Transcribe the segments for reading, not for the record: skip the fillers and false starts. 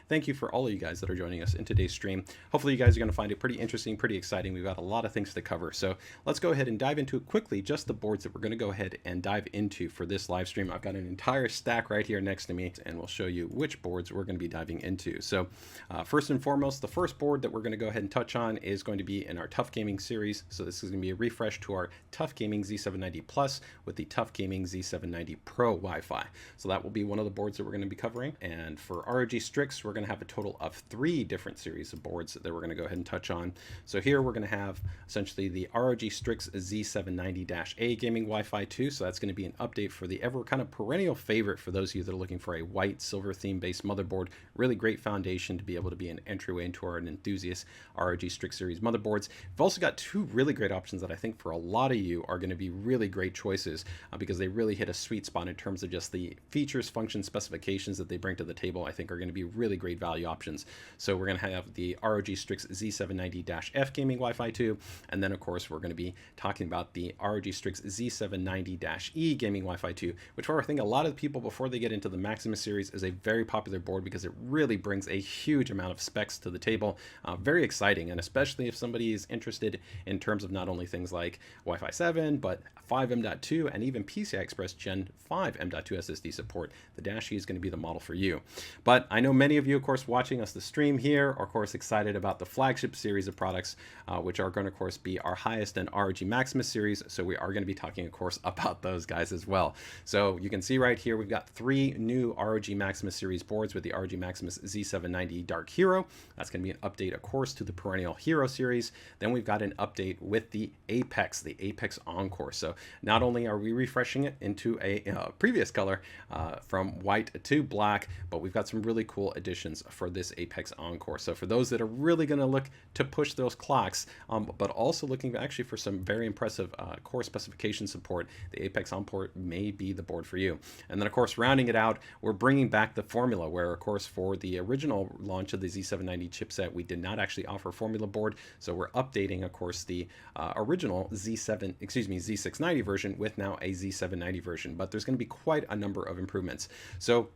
thank you for all of you guys that are joining us in today's stream. Hopefully you guys are going to find it pretty interesting, pretty exciting. We've got a lot of things to cover. So let's go ahead and dive into it quickly, just the boards that we're going to go ahead and dive into for this live stream. I've got an entire stack right here next to me, and we'll show you which boards we're going to be diving into. So first and foremost, the first board that we're going to go ahead and touch on is going to be in our TUF Gaming series. So this is going to be a refresh to our TUF Gaming Z790 Plus with the TUF Gaming Z790 Pro Wi-Fi. So that will be one of the boards that we're going to be covering. And for ROG STRIX, we're going to have a total of 3 different series of boards that we're going to go ahead and touch on. So here we're going to have essentially the ROG STRIX Z790-A Gaming Wi-Fi 2. So that's going to be an update for the ever kind of perennial favorite for those of you that are looking for a white silver theme based motherboard. Really great foundation to be able to be an entryway into our enthusiast ROG STRIX series motherboards. We've also got 2 really great options that I think for a lot of you are going to be really great choices because they really hit a sweet spot in terms of just the features, functions, specifications that they bring to the table. I think are going to be really great value options. So we're going to have the ROG STRIX Z790-F Gaming Wi-Fi 2, and then of course we're going to be talking about the ROG STRIX Z790-E Gaming Wi-Fi 2, which I think a lot of people before they get into the Maximus series is a very popular board because it really brings a huge amount of specs to the table. Very exciting, and especially if somebody is interested in terms of not only things like Wi-Fi 7, but 5 M.2 and even PCI Express Gen 5 M.2 SSD support, the Dash E is going to be the model for you. But I know many of you, of course, watching us the stream here are, of course, excited about the flagship series of products, which are going to, of course, be our highest and ROG Maximus series. So we are going to be talking, of course, about those guys as well. So you can see right here, we've got 3 new ROG Maximus series boards with the ROG Maximus Z790 Dark Hero. That's going to be an update, of course, to the perennial Hero series. Then we've got an update with the Apex, the Apex Encore. So not only are we refreshing it into a previous color from white to black, but we've got some really cool additions for this Apex Encore. So for those that are really going to look to push those clocks, but also looking actually for some very impressive core specification support, the Apex Encore may be the board for you. And then of course, rounding it out, we're bringing back the formula where, of course, for the original launch of the Z790 chipset, we did not actually offer a formula board. So we're updating, of course, the original Z690 version with now a Z790 version, but there's going to be quite a number of improvements. So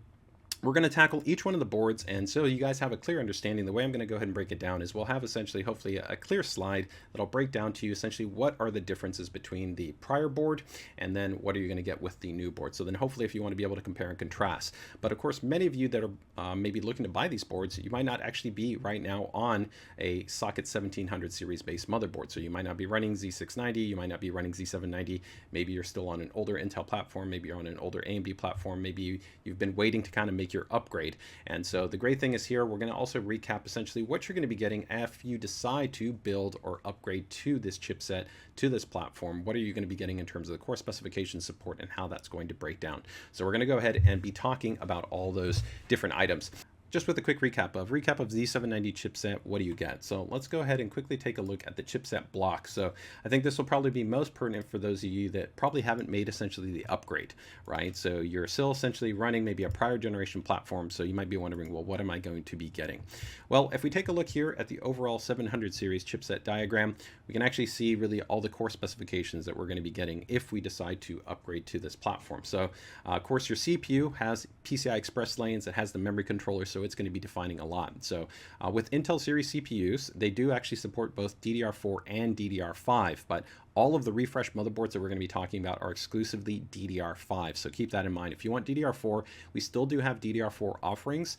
we're going to tackle each one of the boards, and so you guys have a clear understanding. The way I'm going to go ahead and break it down is we'll have essentially, hopefully, a clear slide that'll break down to you essentially what are the differences between the prior board and then what are you going to get with the new board. So then hopefully if you want to be able to compare and contrast. But of course, many of you that are maybe looking to buy these boards, you might not actually be right now on a socket 1700 series based motherboard. So you might not be running Z690, you might not be running Z790, maybe you're still on an older Intel platform, maybe you're on an older AMD platform, maybe you've been waiting to kind of make your upgrade. And so the great thing is here, we're going to also recap essentially what you're going to be getting if you decide to build or upgrade to this chipset, to this platform. What are you going to be getting in terms of the core specification support and how that's going to break down. So we're going to go ahead and be talking about all those different items. Just with a quick recap of Z790 chipset, what do you get? So let's go ahead and quickly take a look at the chipset block. So I think this will probably be most pertinent for those of you that probably haven't made essentially the upgrade, right? So you're still essentially running maybe a prior generation platform. So you might be wondering, well, what am I going to be getting? Well, if we take a look here at the overall 700 series chipset diagram, we can actually see really all the core specifications that we're going to be getting if we decide to upgrade to this platform. So of course, your CPU has PCI Express lanes, it has the memory controller, so it's going to be defining a lot. So with Intel series CPUs, they do actually support both DDR4 and DDR5, but all of the refresh motherboards that we're going to be talking about are exclusively DDR5. So keep that in mind. If you want DDR4, we still do have DDR4 offerings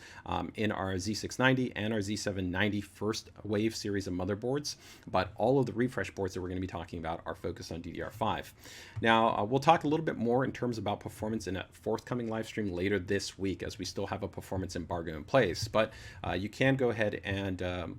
in our Z690 and our Z790 first wave series of motherboards, but all of the refresh boards that we're going to be talking about are focused on DDR5. Now, we'll talk a little bit more in terms about performance in a forthcoming live stream later this week, as we still have a performance embargo in place, but you can go ahead and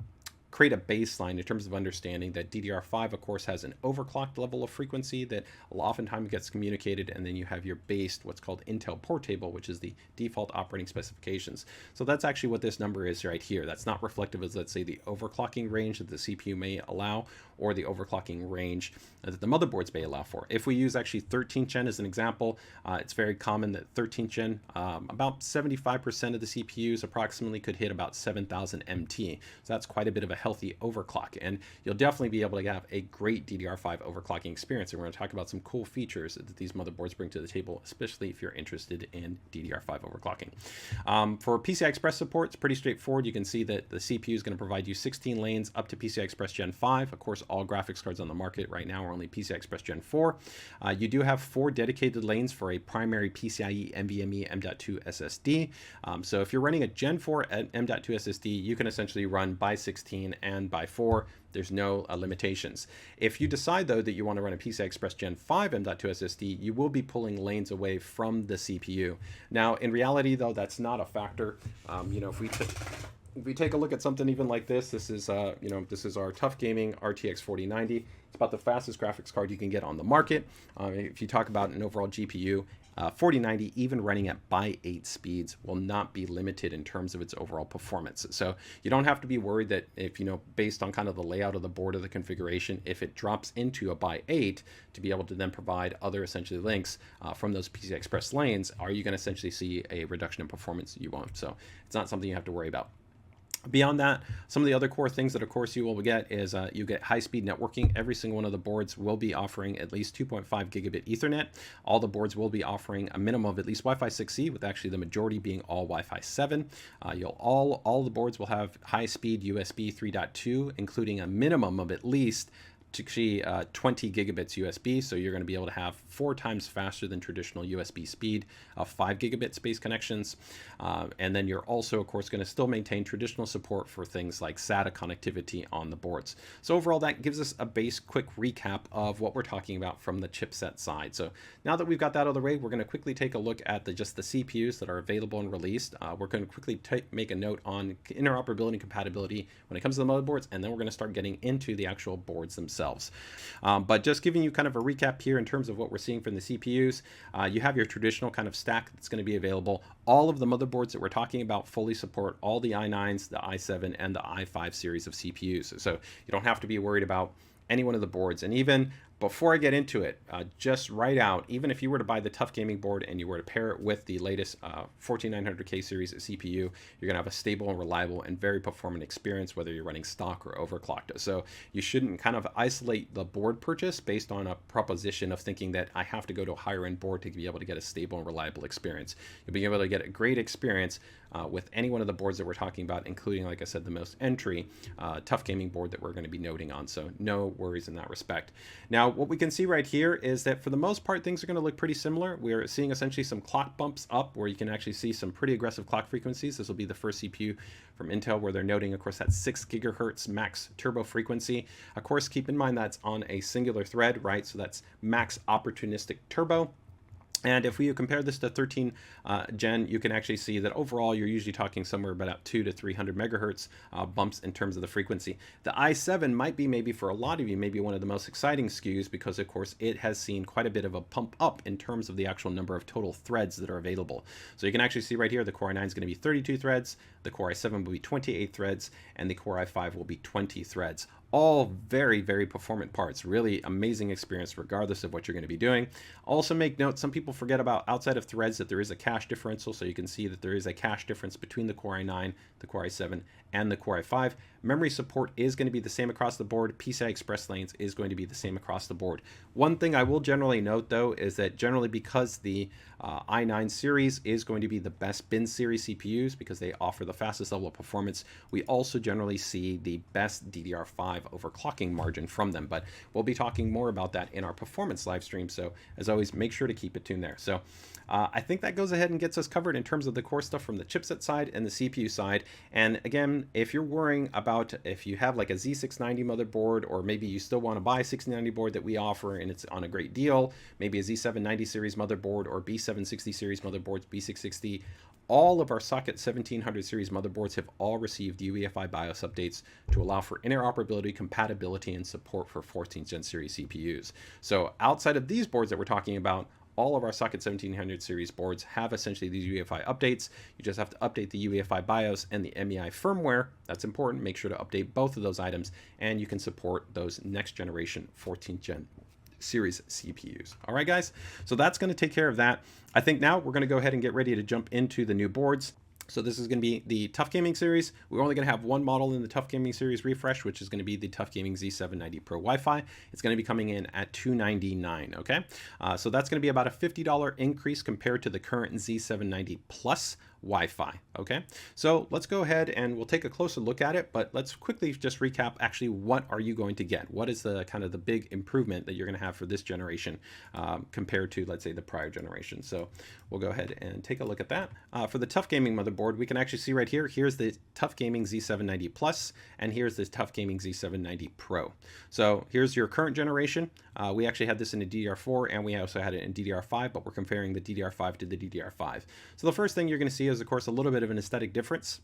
create a baseline in terms of understanding that DDR5, of course, has an overclocked level of frequency that oftentimes gets communicated, and then you have your base, what's called Intel port table, which is the default operating specifications. So that's actually what this number is right here. That's not reflective of, let's say, the overclocking range that the CPU may allow, or the overclocking range that the motherboards may allow for. If we use actually 13th gen as an example, it's very common that 13th gen, about 75% of the CPUs approximately could hit about 7,000 MT. So that's quite a bit of a healthy overclock. And you'll definitely be able to have a great DDR5 overclocking experience. And we're going to talk about some cool features that these motherboards bring to the table, especially if you're interested in DDR5 overclocking. For PCI Express support, it's pretty straightforward. You can see that the CPU is going to provide you 16 lanes up to PCI Express Gen 5. Of course, all graphics cards on the market right now are only PCI Express Gen 4. You do have 4 dedicated lanes for a primary PCIe NVMe M.2 SSD. So if you're running a Gen 4 M.2 SSD, you can essentially run by 16 and by 4. There's no limitations. If you decide, though, that you want to run a PCI Express Gen 5 M.2 SSD, you will be pulling lanes away from the CPU. Now, in reality, though, that's not a factor. If we take a look at something even like this, this is this is our TUF Gaming RTX 4090. It's about the fastest graphics card you can get on the market. If you talk about an overall GPU, 4090, even running at by 8 speeds, will not be limited in terms of its overall performance. So you don't have to be worried that if, based on kind of the layout of the board or the configuration, if it drops into a by 8, to be able to then provide other essentially links from those PCI Express lanes, are you going to essentially see a reduction in performance? You won't. So it's not something you have to worry about. Beyond that, some of the other core things that, of course, you will get is you get high-speed networking. Every single one of the boards will be offering at least 2.5 gigabit Ethernet. All the boards will be offering a minimum of at least Wi-Fi 6E, with actually the majority being all Wi-Fi 7. All the boards will have high-speed USB 3.2, including a minimum of at least 20 gigabits USB, so you're going to be able to have 4 times faster than traditional USB speed of 5 gigabit space connections. And then you're also, of course, going to still maintain traditional support for things like SATA connectivity on the boards. So overall, that gives us a base quick recap of what we're talking about from the chipset side. So now that we've got that out of the way, we're going to quickly take a look at just the CPUs that are available and released. We're going to quickly make a note on interoperability and compatibility when it comes to the motherboards, and then we're going to start getting into the actual boards themselves. But just giving you kind of a recap here in terms of what we're seeing from the CPUs, you have your traditional kind of stack that's going to be available. All of the motherboards that we're talking about fully support all the i9s, the i7, and the i5 series of CPUs. So you don't have to be worried about any one of the boards. And even before I get into it, just right out, even if you were to buy the TUF Gaming board and you were to pair it with the latest 14900K series CPU, you're going to have a stable and reliable and very performant experience, whether you're running stock or overclocked. So you shouldn't kind of isolate the board purchase based on a proposition of thinking that I have to go to a higher end board to be able to get a stable and reliable experience. You'll be able to get a great experience with any one of the boards that we're talking about, including, like I said, the most entry TUF Gaming board that we're going to be noting on. So no worries in that respect. Now, what we can see right here is that for the most part, things are going to look pretty similar. We're seeing essentially some clock bumps up where you can actually see some pretty aggressive clock frequencies. This will be the first CPU from Intel where they're noting, of course, that 6 gigahertz max turbo frequency. Of course, keep in mind that's on a singular thread, right? So that's max opportunistic turbo. And if we compare this to 13 Gen, you can actually see that overall you're usually talking somewhere about 200 to 300 megahertz bumps in terms of the frequency. The i7 might be, maybe for a lot of you, maybe one of the most exciting SKUs because, of course, it has seen quite a bit of a pump up in terms of the actual number of total threads that are available. So you can actually see right here the Core i9 is going to be 32 threads, the Core i7 will be 28 threads, and the Core i5 will be 20 threads. All very, very performant parts. Really amazing experience regardless of what you're going to be doing. Also make note, some people forget about outside of threads that there is a cache differential. So you can see that there is a cache difference between the Core i9, the Core i7, and the Core i5. Memory support is going to be the same across the board. PCI Express lanes is going to be the same across the board. One thing I will generally note, though, is that generally because the i9 series is going to be the best bin series CPUs because they offer the fastest level of performance, we also generally see the best DDR5 overclocking margin from them. But we'll be talking more about that in our performance live stream. So as always, make sure to keep it tuned there. So I think that goes ahead and gets us covered in terms of the core stuff from the chipset side and the CPU side. And again, if you're worrying about if you have like a Z690 motherboard, or maybe you still want to buy a 690 board that we offer and it's on a great deal, maybe a Z790 series motherboard or B760 series motherboards, B660, all of our Socket 1700 series motherboards have all received UEFI BIOS updates to allow for interoperability, compatibility, and support for 14th Gen series CPUs. So outside of these boards that we're talking about, all of our Socket 1700 series boards have essentially these UEFI updates. You just have to update the UEFI BIOS and the MEI firmware. That's important. Make sure to update both of those items, and you can support those next generation 14th Gen series CPUs. All right, guys. So that's going to take care of that. I think now we're going to go ahead and get ready to jump into the new boards. So this is going to be the TUF Gaming series. We're only going to have one model in the TUF Gaming series refresh, which is going to be the TUF Gaming Z790 Pro Wi-Fi. It's going to be coming in at $299. Okay, so that's going to be about a $50 increase compared to the current Z790 Plus Wi-Fi. Okay, so let's go ahead and we'll take a closer look at it, but let's quickly just recap actually what are you going to get? What is the kind of the big improvement that you're going to have for this generation compared to, let's say, the prior generation? So we'll go ahead and take a look at that. For the TUF Gaming motherboard, we can actually see right here, here's the TUF Gaming Z790 Plus, and here's the TUF Gaming Z790 Pro. So here's your current generation. We actually had this in a DDR4 and we also had it in DDR5, but we're comparing the DDR5 to the DDR5. So the first thing you're going to see is, of course, a little bit of an aesthetic difference.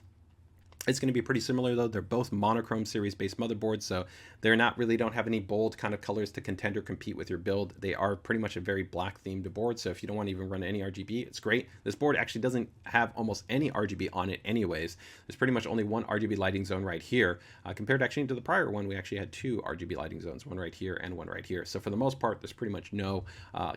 It's going to be pretty similar though. They're both monochrome series based motherboards, so they're not really, don't have any bold kind of colors to contend or compete with your build. They are pretty much a very black themed board, so if you don't want to even run any RGB, it's great. This board actually doesn't have almost any RGB on it anyways. There's pretty much only one RGB lighting zone right here, compared actually to the prior one. We actually had two RGB lighting zones, one right here and one right here. So for the most part, there's pretty much no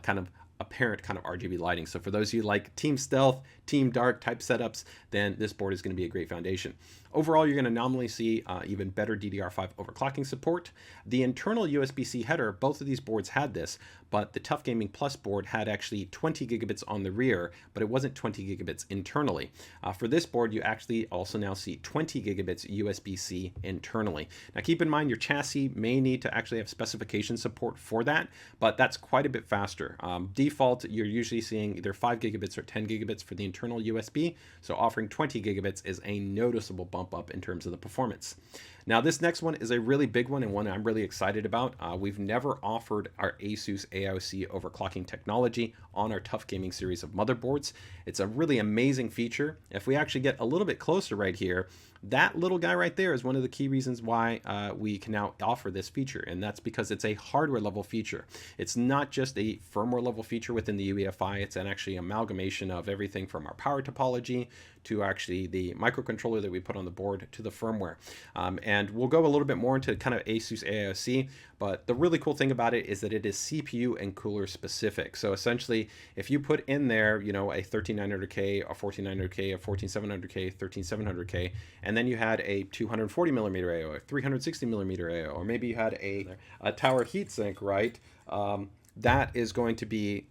kind of apparent kind of RGB lighting. So for those of you like Team Stealth, Team Dark type setups, then this board is going to be a great foundation. Overall, you're going to nominally see even better DDR5 overclocking support. The internal USB-C header, both of these boards had this, but the TUF Gaming Plus board had actually 20 gigabits on the rear, but it wasn't 20 gigabits internally. For this board, you actually also now see 20 gigabits USB-C internally. Now keep in mind your chassis may need to actually have specification support for that, but that's quite a bit faster. Default, you're usually seeing either 5 gigabits or 10 gigabits for the internal USB, so offering 20 gigabits is a noticeable bump up in terms of the performance. Now this next one is a really big one and one I'm really excited about. We've never offered our ASUS AiOC overclocking technology on our TUF Gaming series of motherboards. It's a really amazing feature. If we actually get a little bit closer right here, that little guy right there is one of the key reasons why we can now offer this feature, and that's because it's a hardware level feature. It's not just a firmware level feature within the UEFI, it's an actually amalgamation of everything from our power topology to actually the microcontroller that we put on the board to the firmware. And we'll go a little bit more into kind of ASUS AiOC, but the really cool thing about it is that it is CPU and cooler specific. So essentially, if you put in there, you know, a 13900K, a 14900K, a 14700K, 13700K, and then you had a 240 millimeter AO, a 360 millimeter AO, or maybe you had a tower heatsink, right? That is going to be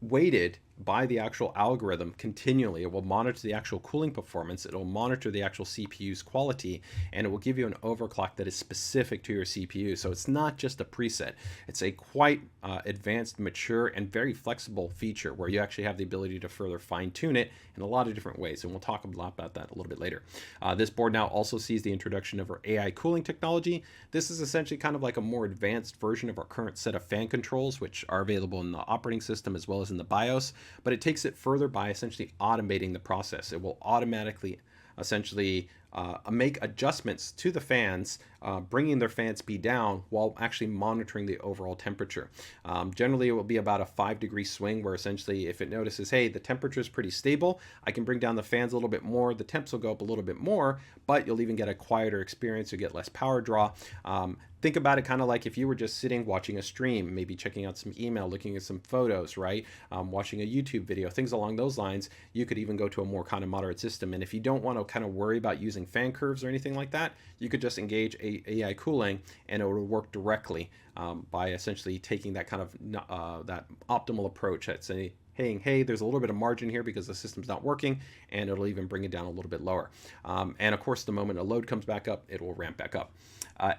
weighted by the actual algorithm continually. It will monitor the actual cooling performance, it will monitor the actual CPU's quality, and it will give you an overclock that is specific to your CPU. So it's not just a preset, it's a quite advanced, mature, and very flexible feature where you actually have the ability to further fine-tune it in a lot of different ways, and we'll talk a lot about that a little bit later. This board now also sees the introduction of our AiCooling technology. This is essentially kind of like a more advanced version of our current set of fan controls, which are available in the operating system as well as in the BIOS, but it takes it further by essentially automating the process. It will automatically essentially make adjustments to the fans, bringing their fan speed down while actually monitoring the overall temperature. Generally, it will be about a 5-degree swing where essentially if it notices, hey, the temperature is pretty stable, I can bring down the fans a little bit more, the temps will go up a little bit more, but you'll even get a quieter experience, you'll get less power draw. Think about it kind of like if you were just sitting watching a stream, maybe checking out some email, looking at some photos, right? Watching a YouTube video, things along those lines. You could even go to a more kind of moderate system. And if you don't want to kind of worry about using fan curves or anything like that, you could just engage AiCooling and it will work directly by essentially taking that kind of that optimal approach at saying, hey, there's a little bit of margin here because the system's not working, and it'll even bring it down a little bit lower. And of course, the moment a load comes back up, it will ramp back up.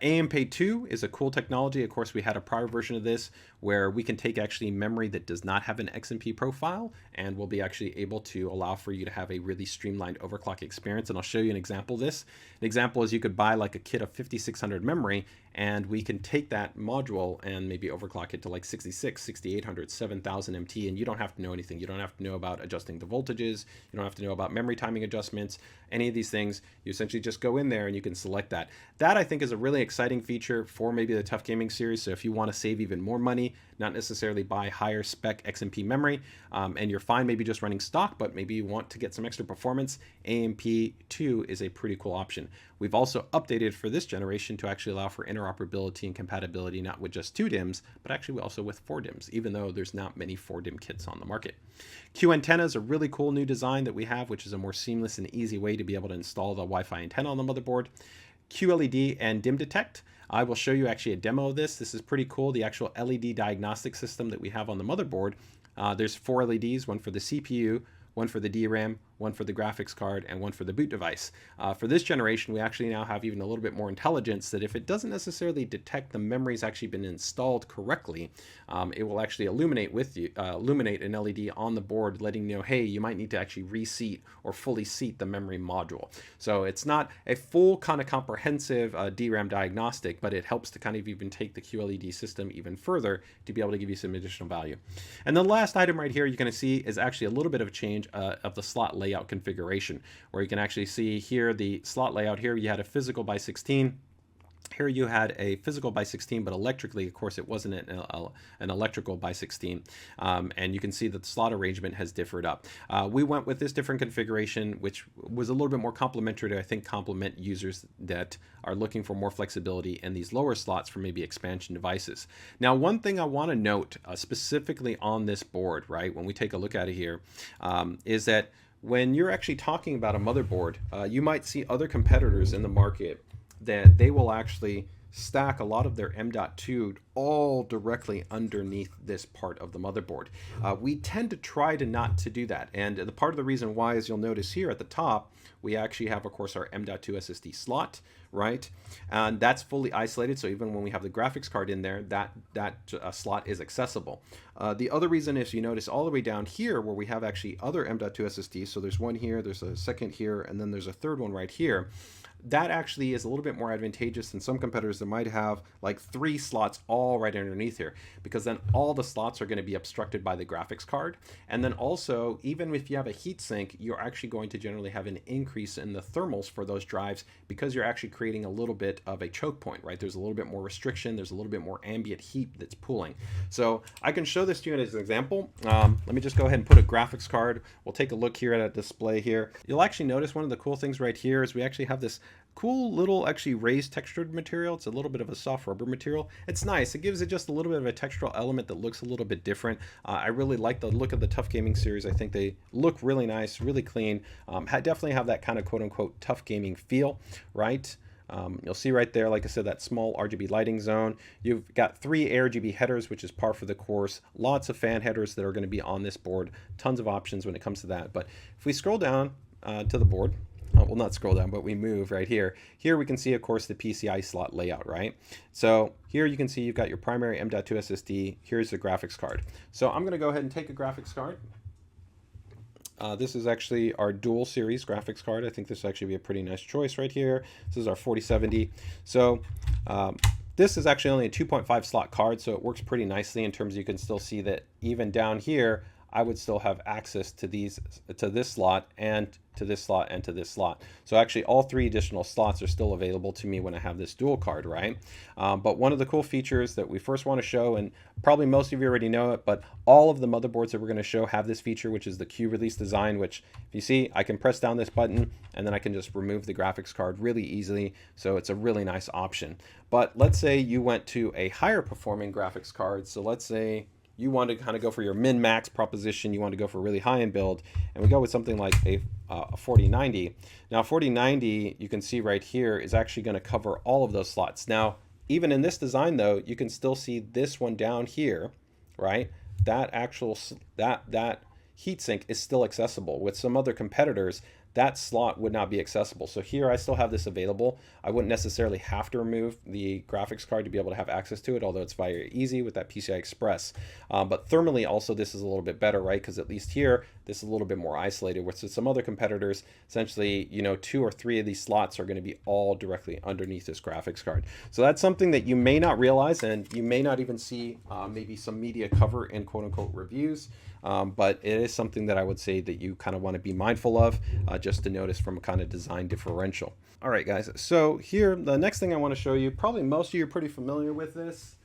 AEMP II is a cool technology. Of course, we had a prior version of this where we can take actually memory that does not have an XMP profile, and we'll be actually able to allow for you to have a really streamlined overclock experience. And I'll show you an example of this. An example is you could buy like a kit of 5600 memory, and we can take that module and maybe overclock it to like 66, 6800, 7000 MT, and you don't have to know anything. You don't have to know about adjusting the voltages. You don't have to know about memory timing adjustments, any of these things. You essentially just go in there and you can select that. That I think is a really exciting feature for maybe the TUF Gaming series. So if you want to save even more money, SSD, not necessarily buy higher spec XMP memory, and you're fine maybe just running stock, but maybe you want to get some extra performance, AEMP II is a pretty cool option. We've also updated for this generation to actually allow for interoperability and compatibility, not with just 2 DIMMs, but actually also with 4 DIMMs, even though there's not many 4 DIMM kits on the market. Q antenna is a really cool new design that we have, which is a more seamless and easy way to be able to install the Wi-Fi antenna on the motherboard. QLED and DIMM DETECT. I will show you actually a demo of this. This is pretty cool. The actual LED diagnostic system that we have on the motherboard. There's 4 LEDs, one for the CPU, one for the DRAM, one for the graphics card, and one for the boot device. For this generation, we actually now have even a little bit more intelligence that if it doesn't necessarily detect the memory's actually been installed correctly, it will actually illuminate an LED on the board, letting you know, hey, you might need to actually reseat or fully seat the memory module. So it's not a full kind of comprehensive DRAM diagnostic, but it helps to kind of even take the QLED system even further to be able to give you some additional value. And the last item right here you're going to see is actually a little bit of a change of the slot layout configuration, where you can actually see here the slot layout. Here you had a physical by 16. Here you had a physical by 16, but electrically, of course, it wasn't an electrical by 16. And you can see that the slot arrangement has differed up. We went with this different configuration, which was a little bit more complementary to, I think, complement users that are looking for more flexibility in these lower slots for maybe expansion devices. Now, one thing I want to note specifically on this board, right, when we take a look at it here, is that when you're actually talking about a motherboard, you might see other competitors in the market that they will actually stack a lot of their M.2 all directly underneath this part of the motherboard. We tend to try to not to do that, and the part of the reason why is you'll notice here at the top we actually have, of course, our M.2 SSD slot, right? And that's fully isolated, so even when we have the graphics card in there, that slot is accessible. The other reason is you notice all the way down here where we have actually other M.2 SSDs, so there's one here, there's a second here, and then there's a third one right here. That actually is a little bit more advantageous than some competitors that might have like 3 slots all right underneath here, because then all the slots are going to be obstructed by the graphics card. And then also, even if you have a heatsink, you're actually going to generally have an increase in the thermals for those drives, because you're actually creating a little bit of a choke point, right? There's a little bit more restriction, there's a little bit more ambient heat that's pooling. So I can show this to you as an example. Let me just go ahead and put a graphics card. We'll take a look here at a display here. You'll actually notice one of the cool things right here is we actually have this cool little actually raised textured material. It's a little bit of a soft rubber material. It's nice. It gives it just a little bit of a textural element that looks a little bit different. I really like the look of the TUF Gaming series. I think they look really nice, really clean. Definitely have that kind of quote unquote TUF Gaming feel, right? You'll see right there, like I said, that small RGB lighting zone. You've got 3 ARGB headers, which is par for the course. Lots of fan headers that are going to be on this board. Tons of options when it comes to that. But if we scroll down to the board, well, not scroll down, but we move right here. Here we can see, of course, the PCIe slot layout, right? So here you can see you've got your primary M.2 SSD. Here's the graphics card. So I'm going to go ahead and take a graphics card. This is actually our dual series graphics card. I think this will actually be a pretty nice choice right here. This is our 4070. So this is actually only a 2.5 slot card, so it works pretty nicely in terms of you can still see that even down here, I would still have access to this slot and to this slot and to this slot. So actually all 3 additional slots are still available to me when I have this dual card, right? But one of the cool features that we first want to show, and probably most of you already know it, but all of the motherboards that we're going to show have this feature, which is the Q release design, which if you see, I can press down this button and then I can just remove the graphics card really easily. So it's a really nice option. But let's say you went to a higher performing graphics card. So let's say you want to kind of go for your min-max proposition, you want to go for a really high-end build, and we go with something like a 4090. Now 4090, you can see right here, is actually going to cover all of those slots. Now, even in this design though, you can still see this one down here, right? That actual, that heatsink is still accessible. With some other competitors, that slot would not be accessible. So here I still have this available. I wouldn't necessarily have to remove the graphics card to be able to have access to it, although it's very easy with that PCI Express. But thermally also this is a little bit better, right? Because at least here, this is a little bit more isolated, with some other competitors, essentially, you know, 2 or 3 of these slots are going to be all directly underneath this graphics card. So that's something that you may not realize, and you may not even see maybe some media cover in quote unquote reviews. But it is something that I would say that you kind of want to be mindful of, just to notice from a kind of design differential. All right, guys. So here, the next thing I want to show you, probably most of you are pretty familiar with this,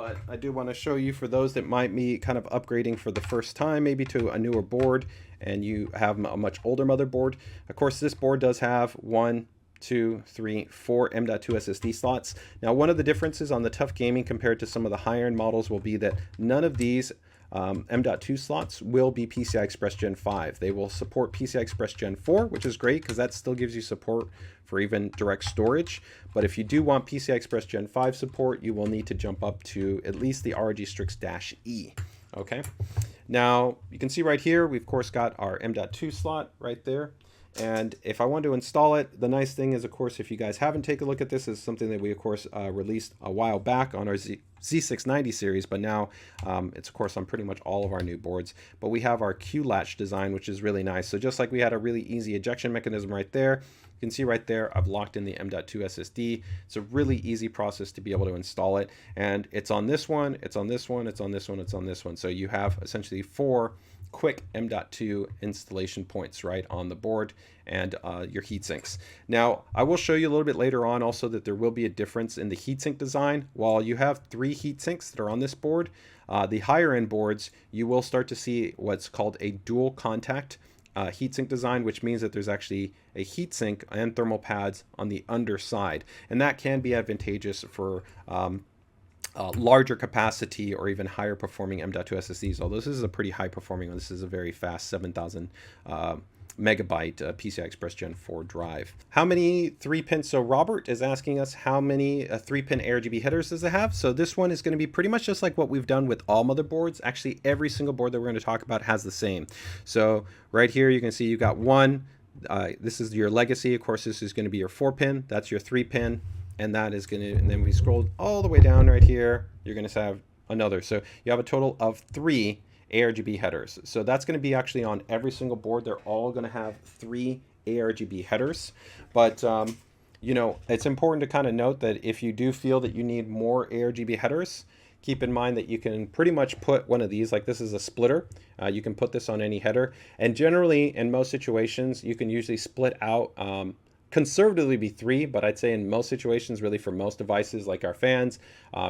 but I do want to show you for those that might be kind of upgrading for the first time, maybe to a newer board, and you have a much older motherboard. Of course, this board does have 1, 2, 3, 4 M.2 SSD slots. Now, one of the differences on the TUF Gaming compared to some of the higher end models will be that none of these M.2 slots will be PCI Express Gen 5. They will support PCI Express Gen 4, which is great because that still gives you support for even direct storage. But if you do want PCI Express Gen 5 support, you will need to jump up to at least the ROG STRIX-E. Okay. Now, you can see right here, we've of course got our M.2 slot right there. And if I want to install it, the nice thing is, of course, if you guys haven't taken a look at this, is something that we, of course, released a while back on our Z790 series, but now it's, of course, on pretty much all of our new boards. But we have our Q-Latch design, which is really nice. So just like we had a really easy ejection mechanism right there, you can see right there, I've locked in the M.2 SSD. It's a really easy process to be able to install it. And it's on this one, it's on this one, it's on this one, it's on this one. So you have essentially 4 quick M.2 installation points right on the board and your heat sinks. Now, I will show you a little bit later on also that there will be a difference in the heatsink design. While you have 3 heat sinks that are on this board, the higher end boards, you will start to see what's called a dual contact heatsink design, which means that there's actually a heatsink and thermal pads on the underside. And that can be advantageous for larger capacity or even higher performing M.2 SSDs, although this is a pretty high performing one. This is a very fast 7,000 megabyte PCI Express Gen 4 drive. How many 3-pin? So Robert is asking us how many 3-pin ARGB headers does it have? So this one is going to be pretty much just like what we've done with all motherboards. Actually, every single board that we're going to talk about has the same. So right here, you can see you got one. This is your legacy. Of course, this is going to be your 4-pin. That's your 3-pin. And that is going to, and then we scroll all the way down right here, you're going to have another. So you have a total of 3 ARGB headers. So that's going to be actually on every single board. They're all going to have 3 ARGB headers. But, you know, it's important to kind of note that if you do feel that you need more ARGB headers, keep in mind that you can pretty much put one of these, like this is a splitter. You can put this on any header. And generally, in most situations, you can usually split out conservatively be 3, but I'd say in most situations, really for most devices like our fans,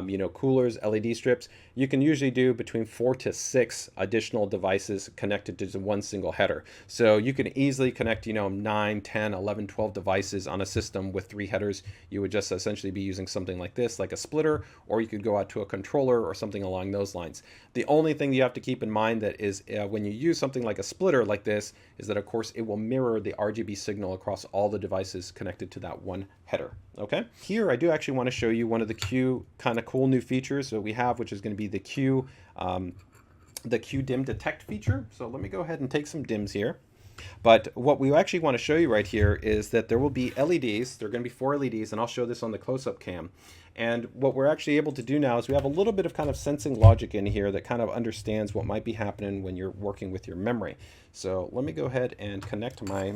you know, coolers, LED strips, you can usually do between 4 to 6 additional devices connected to one single header. So you can easily connect, you know, 9, 10, 11, 12 devices on a system with 3 headers. You would just essentially be using something like this, like a splitter, or you could go out to a controller or something along those lines. The only thing you have to keep in mind that is when you use something like a splitter like this is that, of course, it will mirror the RGB signal across all the devices connected to that one header. Okay, here I do actually want to show you one of the Q kind of cool new features that we have, which is going to be the Q DIMM DETECT feature. So let me go ahead and take some DIMMs here. But what we actually want to show you right here is that there will be LEDs. There are going to be 4 LEDs, and I'll show this on the close-up cam. And what we're actually able to do now is we have a little bit of kind of sensing logic in here that kind of understands what might be happening when you're working with your memory. So let me go ahead and connect my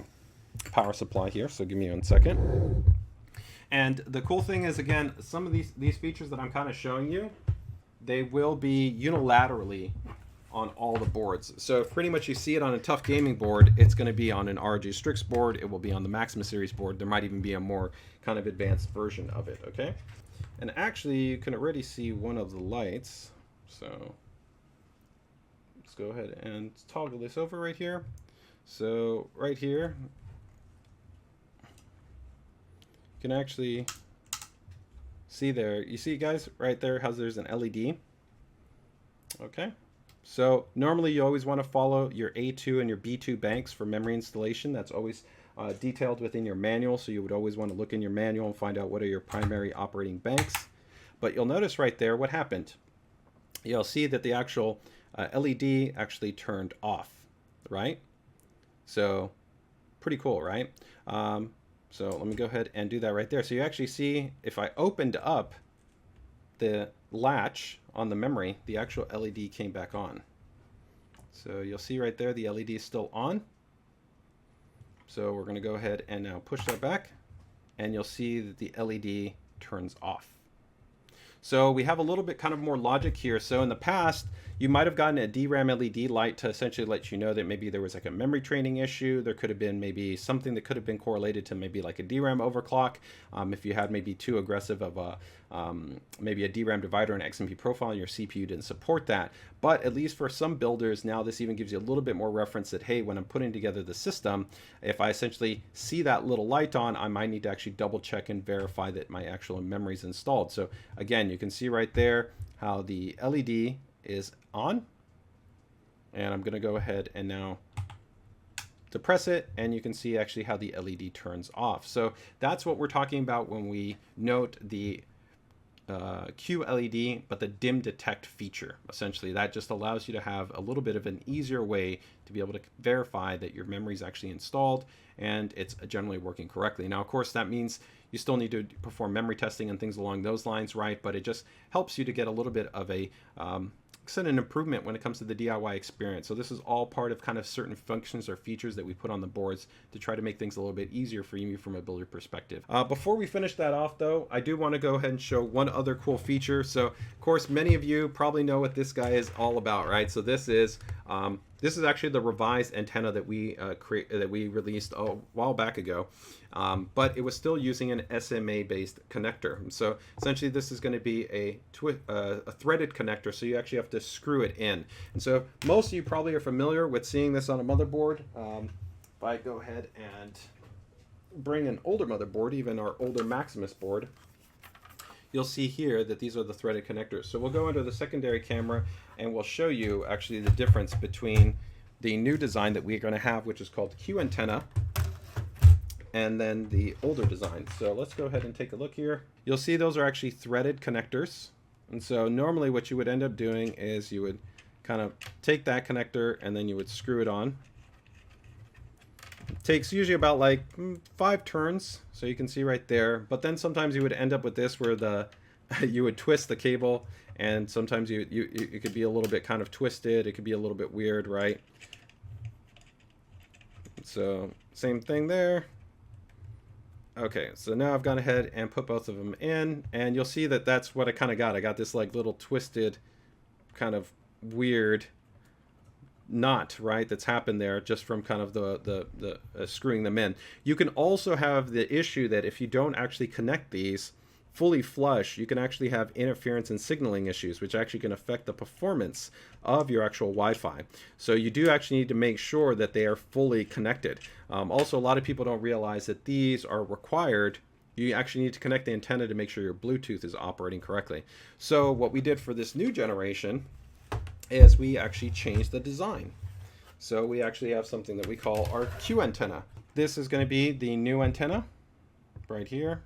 power supply here. So give me 1 second. And the cool thing is, again, some of these features that I'm kind of showing you, they will be unilaterally on all the boards. So if pretty much you see it on a TUF Gaming board, it's going to be on an ROG STRIX board. It will be on the Maximus series board. There might even be a more kind of advanced version of it. Okay. And actually, you can already see one of the lights. So let's go ahead and toggle this over right here. So right here, you can actually see there. You see, guys, right there how there's an LED. Okay. So normally you always want to follow your A2 and your B2 banks for memory installation. That's always detailed within your manual. So you would always want to look in your manual and find out what are your primary operating banks. But you'll notice right there what happened. You'll see that the actual LED actually turned off, right? So pretty cool, right? So let me go ahead and do that right there. So you actually see if I opened up the latch on the memory, the actual LED came back on. So you'll see right there the LED is still on. So we're going to go ahead and now push that back, and you'll see that the LED turns off. So we have a little bit kind of more logic here. So in the past, you might have gotten a DRAM LED light to essentially let you know that maybe there was like a memory training issue. There could have been maybe something that could have been correlated to maybe like a DRAM overclock. If you had maybe too aggressive of a maybe a DRAM divider and XMP profile and your CPU didn't support that. But at least for some builders, now this even gives you a little bit more reference that, hey, when I'm putting together the system, if I essentially see that little light on, I might need to actually double check and verify that my actual memory is installed. So again, you can see right there how the LED is on. And I'm going to go ahead and now depress it, and you can see actually how the LED turns off. So that's what we're talking about when we note the QLED, but the DIMM DETECT feature. Essentially, that just allows you to have a little bit of an easier way to be able to verify that your memory is actually installed and it's generally working correctly. Now, of course, that means you still need to perform memory testing and things along those lines, right? But it just helps you to get a little bit of a an improvement when it comes to the DIY experience. So this is all part of kind of certain functions or features that we put on the boards to try to make things a little bit easier for you from a builder perspective. Before we finish that off though, I do want to go ahead and show one other cool feature. So of course, many of you probably know what this guy is all about, right? So this is actually the revised antenna that we released a while back ago, but it was still using an SMA-based connector. So essentially, this is going to be a threaded connector, so you actually have to screw it in. And so most of you probably are familiar with seeing this on a motherboard. If I go ahead and bring an older motherboard, even our older Maximus board, you'll see here that these are the threaded connectors. So we'll go under the secondary camera and we'll show you actually the difference between the new design that we're going to have, which is called Q antenna, and then the older design. So let's go ahead and take a look here. You'll see those are actually threaded connectors. And so normally what you would end up doing is you would kind of take that connector and then you would screw it on. It takes usually about like 5 turns, so you can see right there. But then sometimes you would end up with this where you would twist the cable, and sometimes it could be a little bit kind of twisted. It could be a little bit weird, right? So same thing there. Okay, so now I've gone ahead and put both of them in, and you'll see that that's what I kind of got. I got this like little twisted kind of weird knot, right, that's happened there just from kind of the screwing them in. You can also have the issue that if you don't actually connect these fully flush, you can actually have interference and signaling issues, which actually can affect the performance of your actual Wi-Fi. So you do actually need to make sure that they are fully connected. Also, a lot of people don't realize that these are required. You actually need to connect the antenna to make sure your Bluetooth is operating correctly. So what we did for this new generation is we actually changed the design. So we actually have something that we call our Q antenna. This is going to be the new antenna right here.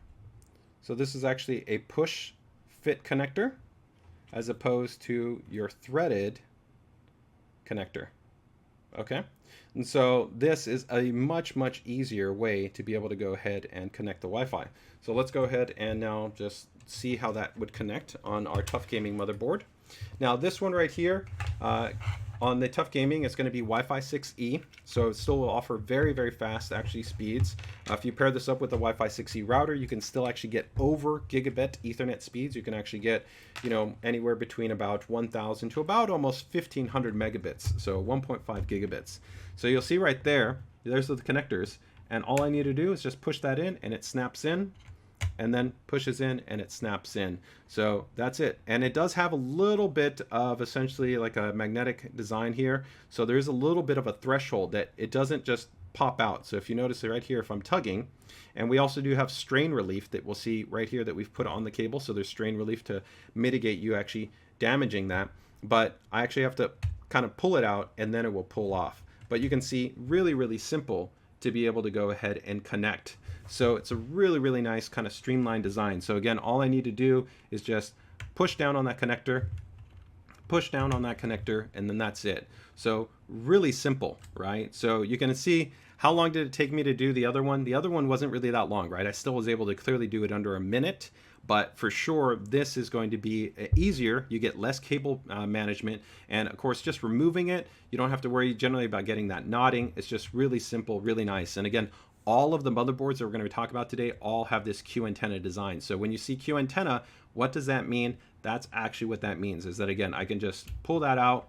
So this is actually a push fit connector as opposed to your threaded connector. Okay, and so this is a much easier way to be able to go ahead and connect the Wi-Fi. So let's go ahead and now just see how that would connect on our TUF Gaming motherboard. Now this one right here, on the TUF Gaming, it's going to be Wi-Fi 6E, so it still will offer very fast actually speeds. If you pair this up with a Wi-Fi 6E router, you can still actually get over gigabit Ethernet speeds. You can actually get, anywhere between about 1,000 to about almost 1,500 megabits, so 1.5 gigabits. So you'll see right there, there's the connectors, and all I need to do is just push that in, and it snaps in, and then pushes in and it snaps in. So that's it. And it does have a little bit of essentially like a magnetic design here. So there is a little bit of a threshold that it doesn't just pop out. So if you notice right here, if I'm tugging, and we also do have strain relief that we'll see right here that we've put on the cable. So there's strain relief to mitigate you actually damaging that. But I actually have to kind of pull it out and then it will pull off. But you can see really simple to be able to go ahead and connect. So it's a really nice kind of streamlined design. So again, all I need to do is just push down on that connector, and then that's it. So really simple, right? So you can see how long did it take me to do the other one? The other one wasn't really that long, right? I still was able to clearly do it under a minute, but for sure this is going to be easier. You get less cable management, and of course just removing it, you don't have to worry generally about getting that knotting. It's just really simple, really nice. And again, all of the motherboards that we're going to talk about today all have this Q antenna design. So when you see Q antenna, what does that mean? That's actually what that means, is that, again, I can just pull that out,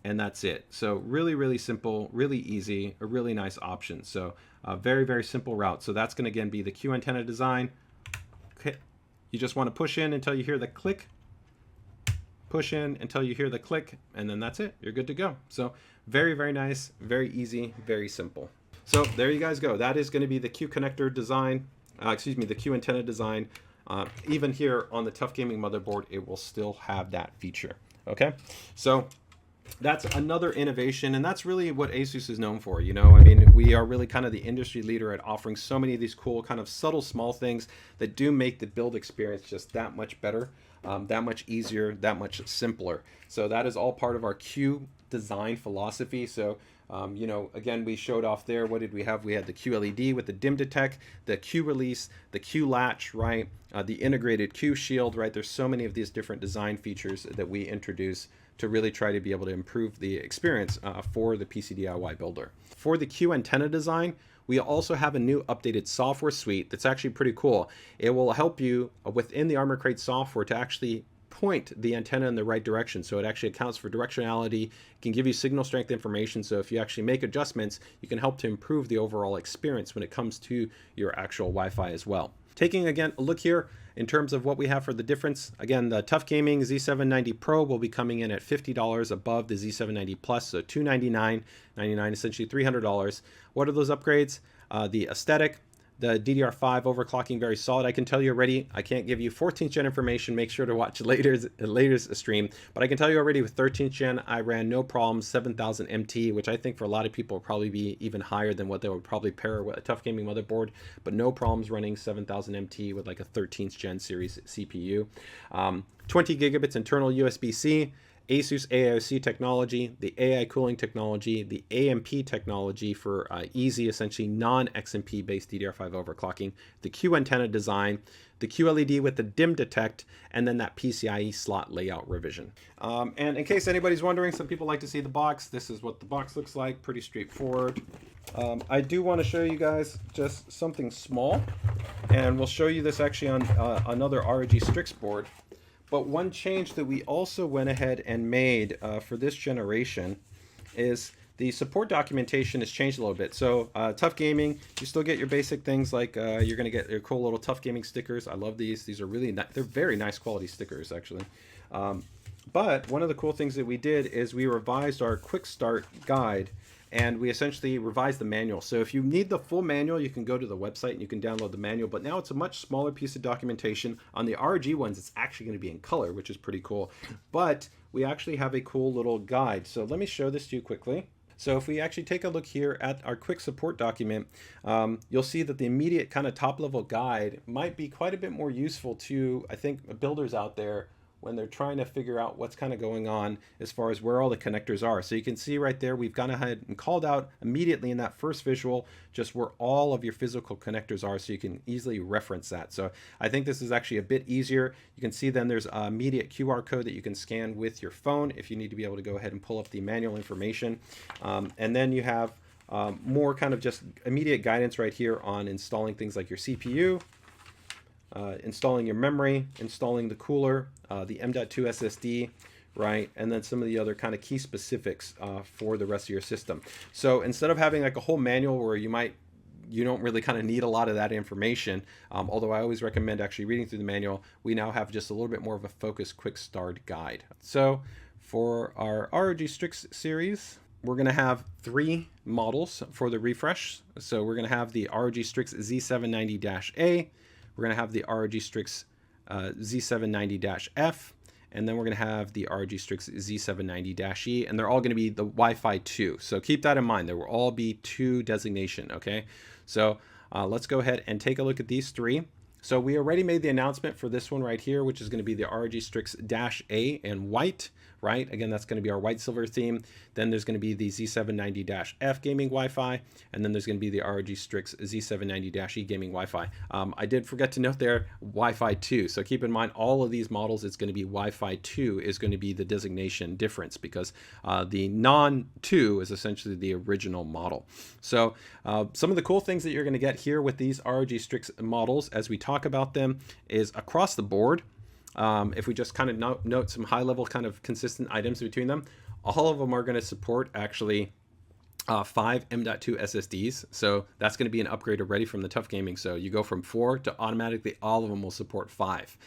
and that's it. So really, really simple, really easy, a really nice option. So very, very simple route. So that's going to, again, be the Q antenna design. Okay. You just want to push in until you hear the click, push in until you hear the click, and then that's it. You're good to go. So very, very nice, very easy, very simple. So there you guys go. That is going to be the Q connector design, the Q antenna design. Even here on the TUF Gaming motherboard, it will still have that feature. Okay, so that's another innovation, and that's really what ASUS is known for. You know, I mean, we are really kind of the industry leader at offering so many of these cool, kind of subtle, small things that do make the build experience just that much better, that much easier, that much simpler. So that is all part of our Q design philosophy. So you know, again, we showed off there, what did we have? We had the QLED with the DIMM DETECT, the Q release, the Q-Latch, right? The integrated Q shield, right? There's so many of these different design features that we introduce to really try to be able to improve the experience for the PC DIY builder. For the Q antenna design, we also have a new updated software suite that's actually pretty cool. It will help you within the Armor Crate software to actually point the antenna in the right direction. So it actually accounts for directionality. It can give you signal strength information. So if you actually make adjustments, you can help to improve the overall experience when it comes to your actual Wi-Fi as well. Taking again a look here in terms of what we have for the difference. Again, the TUF Gaming Z790 Pro will be coming in at $50 above the Z790 Plus, so $299.99, essentially $300. What are those upgrades? The aesthetic, the DDR5 overclocking, very solid. I can tell you already, I can't give you 14th gen information. Make sure to watch latest stream. But I can tell you already with 13th gen, I ran no problems, 7000 MT, which I think for a lot of people will probably be even higher than what they would probably pair with a TUF Gaming motherboard. But no problems running 7000 MT with like a 13th gen series CPU. 20 gigabits internal USB-C. ASUS AiOC technology, the AiCooling technology, the AMP technology for easy, essentially non-XMP based DDR5 overclocking, the Q antenna design, the QLED with the DIMM DETECT, and then that PCIe slot layout revision. And in case anybody's wondering, some people like to see the box. This is what the box looks like, pretty straightforward. I do want to show you guys just something small, and we'll show you this actually on another ROG STRIX board. But one change that we also went ahead and made for this generation is the support documentation has changed a little bit. So TUF Gaming, you still get your basic things like you're going to get your cool little TUF Gaming stickers. I love these. These are really they're very nice quality stickers, actually. But one of the cool things that we did is we revised our quick start guide, and we essentially revised the manual. So if you need the full manual, you can go to the website and you can download the manual, but now it's a much smaller piece of documentation. On the ROG ones, it's actually going to be in color, which is pretty cool. But we actually have a cool little guide. So let me show this to you quickly. So if we actually take a look here at our quick support document, you'll see that the immediate kind of top level guide might be quite a bit more useful to, I think, builders out there when they're trying to figure out what's kind of going on as far as where all the connectors are. So you can see right there, we've gone ahead and called out immediately in that first visual just where all of your physical connectors are, so you can easily reference that. So I think this is actually a bit easier. You can see then there's an immediate QR code that you can scan with your phone if you need to be able to go ahead and pull up the manual information. And then you have more kind of just immediate guidance right here on installing things like your CPU, installing your memory, installing the cooler, the M.2 SSD, right? And then some of the other kind of key specifics for the rest of your system. So instead of having like a whole manual where you don't really kind of need a lot of that information, although I always recommend actually reading through the manual, we now have just a little bit more of a focused quick start guide. So for our ROG STRIX series, we're going to have 3 models for the refresh. So we're going to have the ROG STRIX Z790-A, we're going to have the ROG STRIX Z790-F, and then we're going to have the ROG STRIX Z790-E, and they're all going to be the Wi-Fi 2. So keep that in mind. There will all be 2 designation, okay? So let's go ahead and take a look at these 3. So we already made the announcement for this one right here, which is going to be the ROG STRIX -A in white, right? Again, that's going to be our white silver theme. Then there's going to be the Z790-F gaming Wi-Fi, and then there's going to be the ROG STRIX Z790-E gaming Wi-Fi. I did forget to note there Wi-Fi 2. So keep in mind, all of these models, it's going to be Wi-Fi 2 is going to be the designation difference, because the non-2 is essentially the original model. So some of the cool things that you're going to get here with these ROG STRIX models, as we talk about them, is across the board. If we just kind of note some high-level kind of consistent items between them, all of them are going to support actually 5 M.2 SSDs. So that's going to be an upgrade already from the TUF Gaming. So you go from 4 to automatically all of them will support 5.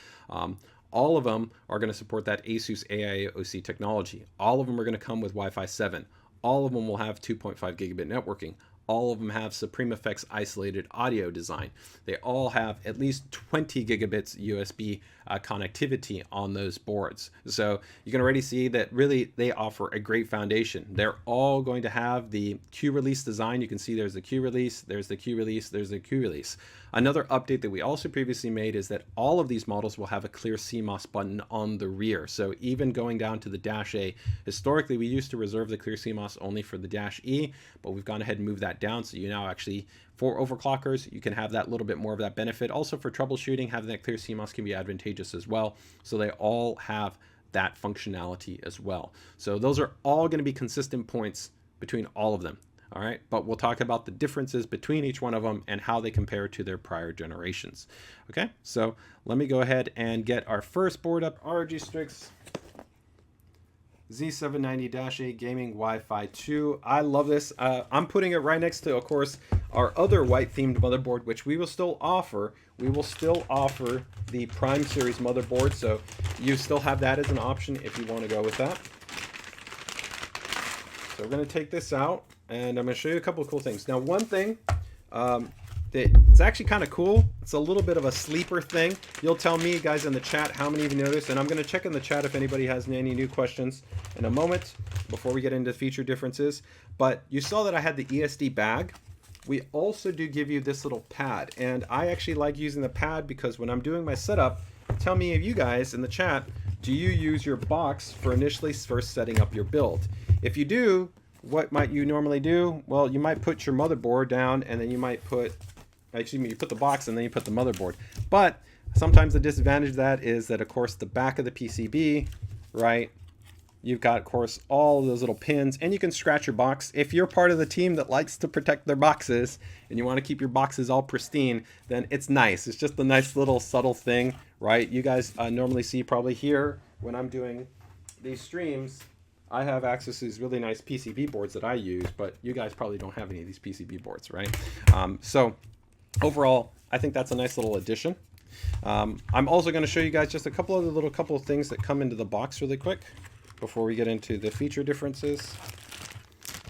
All of them are going to support that ASUS AiOC technology. All of them are going to come with Wi-Fi 7. All of them will have 2.5 gigabit networking. All of them have Supreme Effects isolated audio design. They all have at least 20 gigabits USB connectivity on those boards. So you can already see that really they offer a great foundation. They're all going to have the Q-Release design. You can see there's the Q-Release, there's the Q-Release, there's the Q-Release. Another update that we also previously made is that all of these models will have a clear CMOS button on the rear. So even going down to the Dash A, historically we used to reserve the clear CMOS only for the Dash E, but we've gone ahead and moved that down. So you now actually, for overclockers, you can have that little bit more of that benefit. Also for troubleshooting, having that clear CMOS can be advantageous as well. So they all have that functionality as well. So those are all going to be consistent points between all of them. All right, but we'll talk about the differences between each one of them and how they compare to their prior generations. Okay, so let me go ahead and get our first board up, ROG STRIX Z790-A Gaming Wi-Fi 2. I love this. I'm putting it right next to, of course, our other white-themed motherboard, which we will still offer. We will still offer the Prime Series motherboard, so you still have that as an option if you want to go with that. So we're going to take this out, and I'm going to show you a couple of cool things. Now, one thing it's actually kind of cool. It's a little bit of a sleeper thing. You'll tell me, guys, in the chat how many of you noticed, and I'm going to check in the chat if anybody has any new questions in a moment before we get into feature differences. But you saw that I had the ESD bag. We also do give you this little pad, and I actually like using the pad because when I'm doing my setup, tell me if you guys in the chat, do you use your box for initially first setting up your build? If you do, what might you normally do? Well, you might put your motherboard down, and then you might put, actually you put the box and then you put the motherboard. But sometimes the disadvantage of that is that, of course, the back of the PCB, right, you've got, of course, all those little pins, and you can scratch your box. If you're part of the team that likes to protect their boxes and you want to keep your boxes all pristine, then it's nice. It's just a nice little subtle thing, right? You guys normally see probably here when I'm doing these streams, I have access to these really nice PCB boards that I use, but you guys probably don't have any of these PCB boards, right? So overall, I think that's a nice little addition. I'm also going to show you guys just a couple of things that come into the box really quick before we get into the feature differences.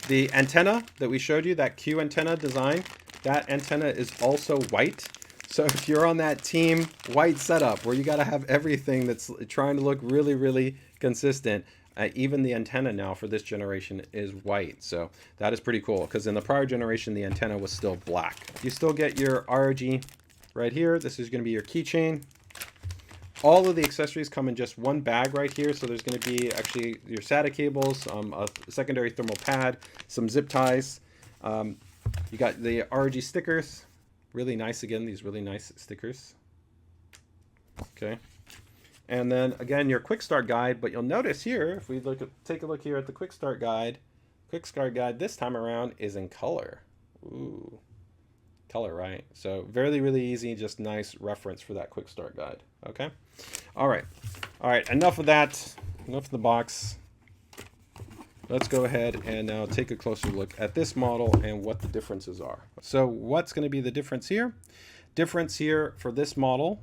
The antenna that we showed you, that Q antenna design, that antenna is also white. So if you're on that team white setup where you got to have everything that's trying to look really, really consistent, even the antenna now for this generation is white. So that is pretty cool, because in the prior generation, the antenna was still black. You still get your ROG right here. This is going to be your keychain. All of the accessories come in just one bag right here. So there's going to be actually your SATA cables, a secondary thermal pad, some zip ties. You got the ROG stickers. Really nice, again, these really nice stickers. Okay. And then again, your quick start guide, but you'll notice here, if we take a look here at the quick start guide this time around is in color. Ooh, color, right? So really, really easy, just nice reference for that quick start guide. Okay. All right. Enough of that. Enough of the box. Let's go ahead and now take a closer look at this model and what the differences are. So what's going to be the difference here? Difference here for this model.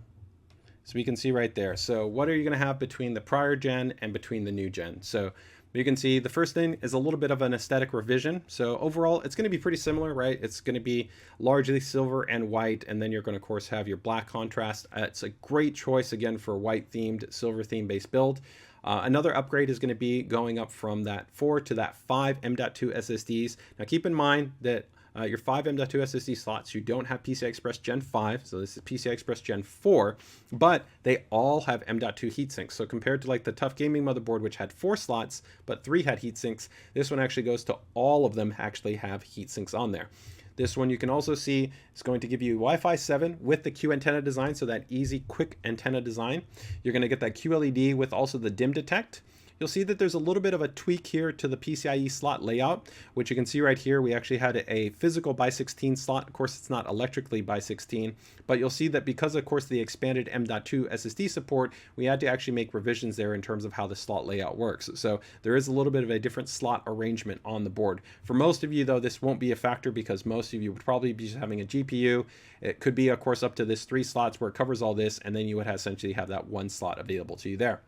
So we can see right there. So what are you going to have between the prior gen and between the new gen? So you can see the first thing is a little bit of an aesthetic revision. So overall, it's going to be pretty similar, right? It's going to be largely silver and white, and then you're going to, of course, have your black contrast. It's a great choice, again, for a white-themed, silver-theme-based build. Another upgrade is going to be going up from that 4 to that 5 M.2 SSDs. Now, keep in mind that your 5 M.2 SSD slots. You don't have PCI Express Gen 5, so this is PCI Express Gen 4, but they all have M.2 heatsinks. So compared to like the TUF Gaming motherboard, which had 4 slots, but 3 had heatsinks, this one actually goes to all of them actually have heatsinks on there. This one you can also see is going to give you Wi-Fi 7 with the Q antenna design, so that easy, quick antenna design. You're going to get that QLED with also the DIMM DETECT. You'll see that there's a little bit of a tweak here to the PCIe slot layout, which you can see right here. We actually had a physical by 16 slot. Of course, it's not electrically by 16, but you'll see that because, of course, the expanded M.2 SSD support, we had to actually make revisions there in terms of how the slot layout works. So there is a little bit of a different slot arrangement on the board. For most of you, though, this won't be a factor because most of you would probably be just having a GPU. It could be, of course, up to this 3 slots where it covers all this, and then you would essentially have that 1 slot available to you there.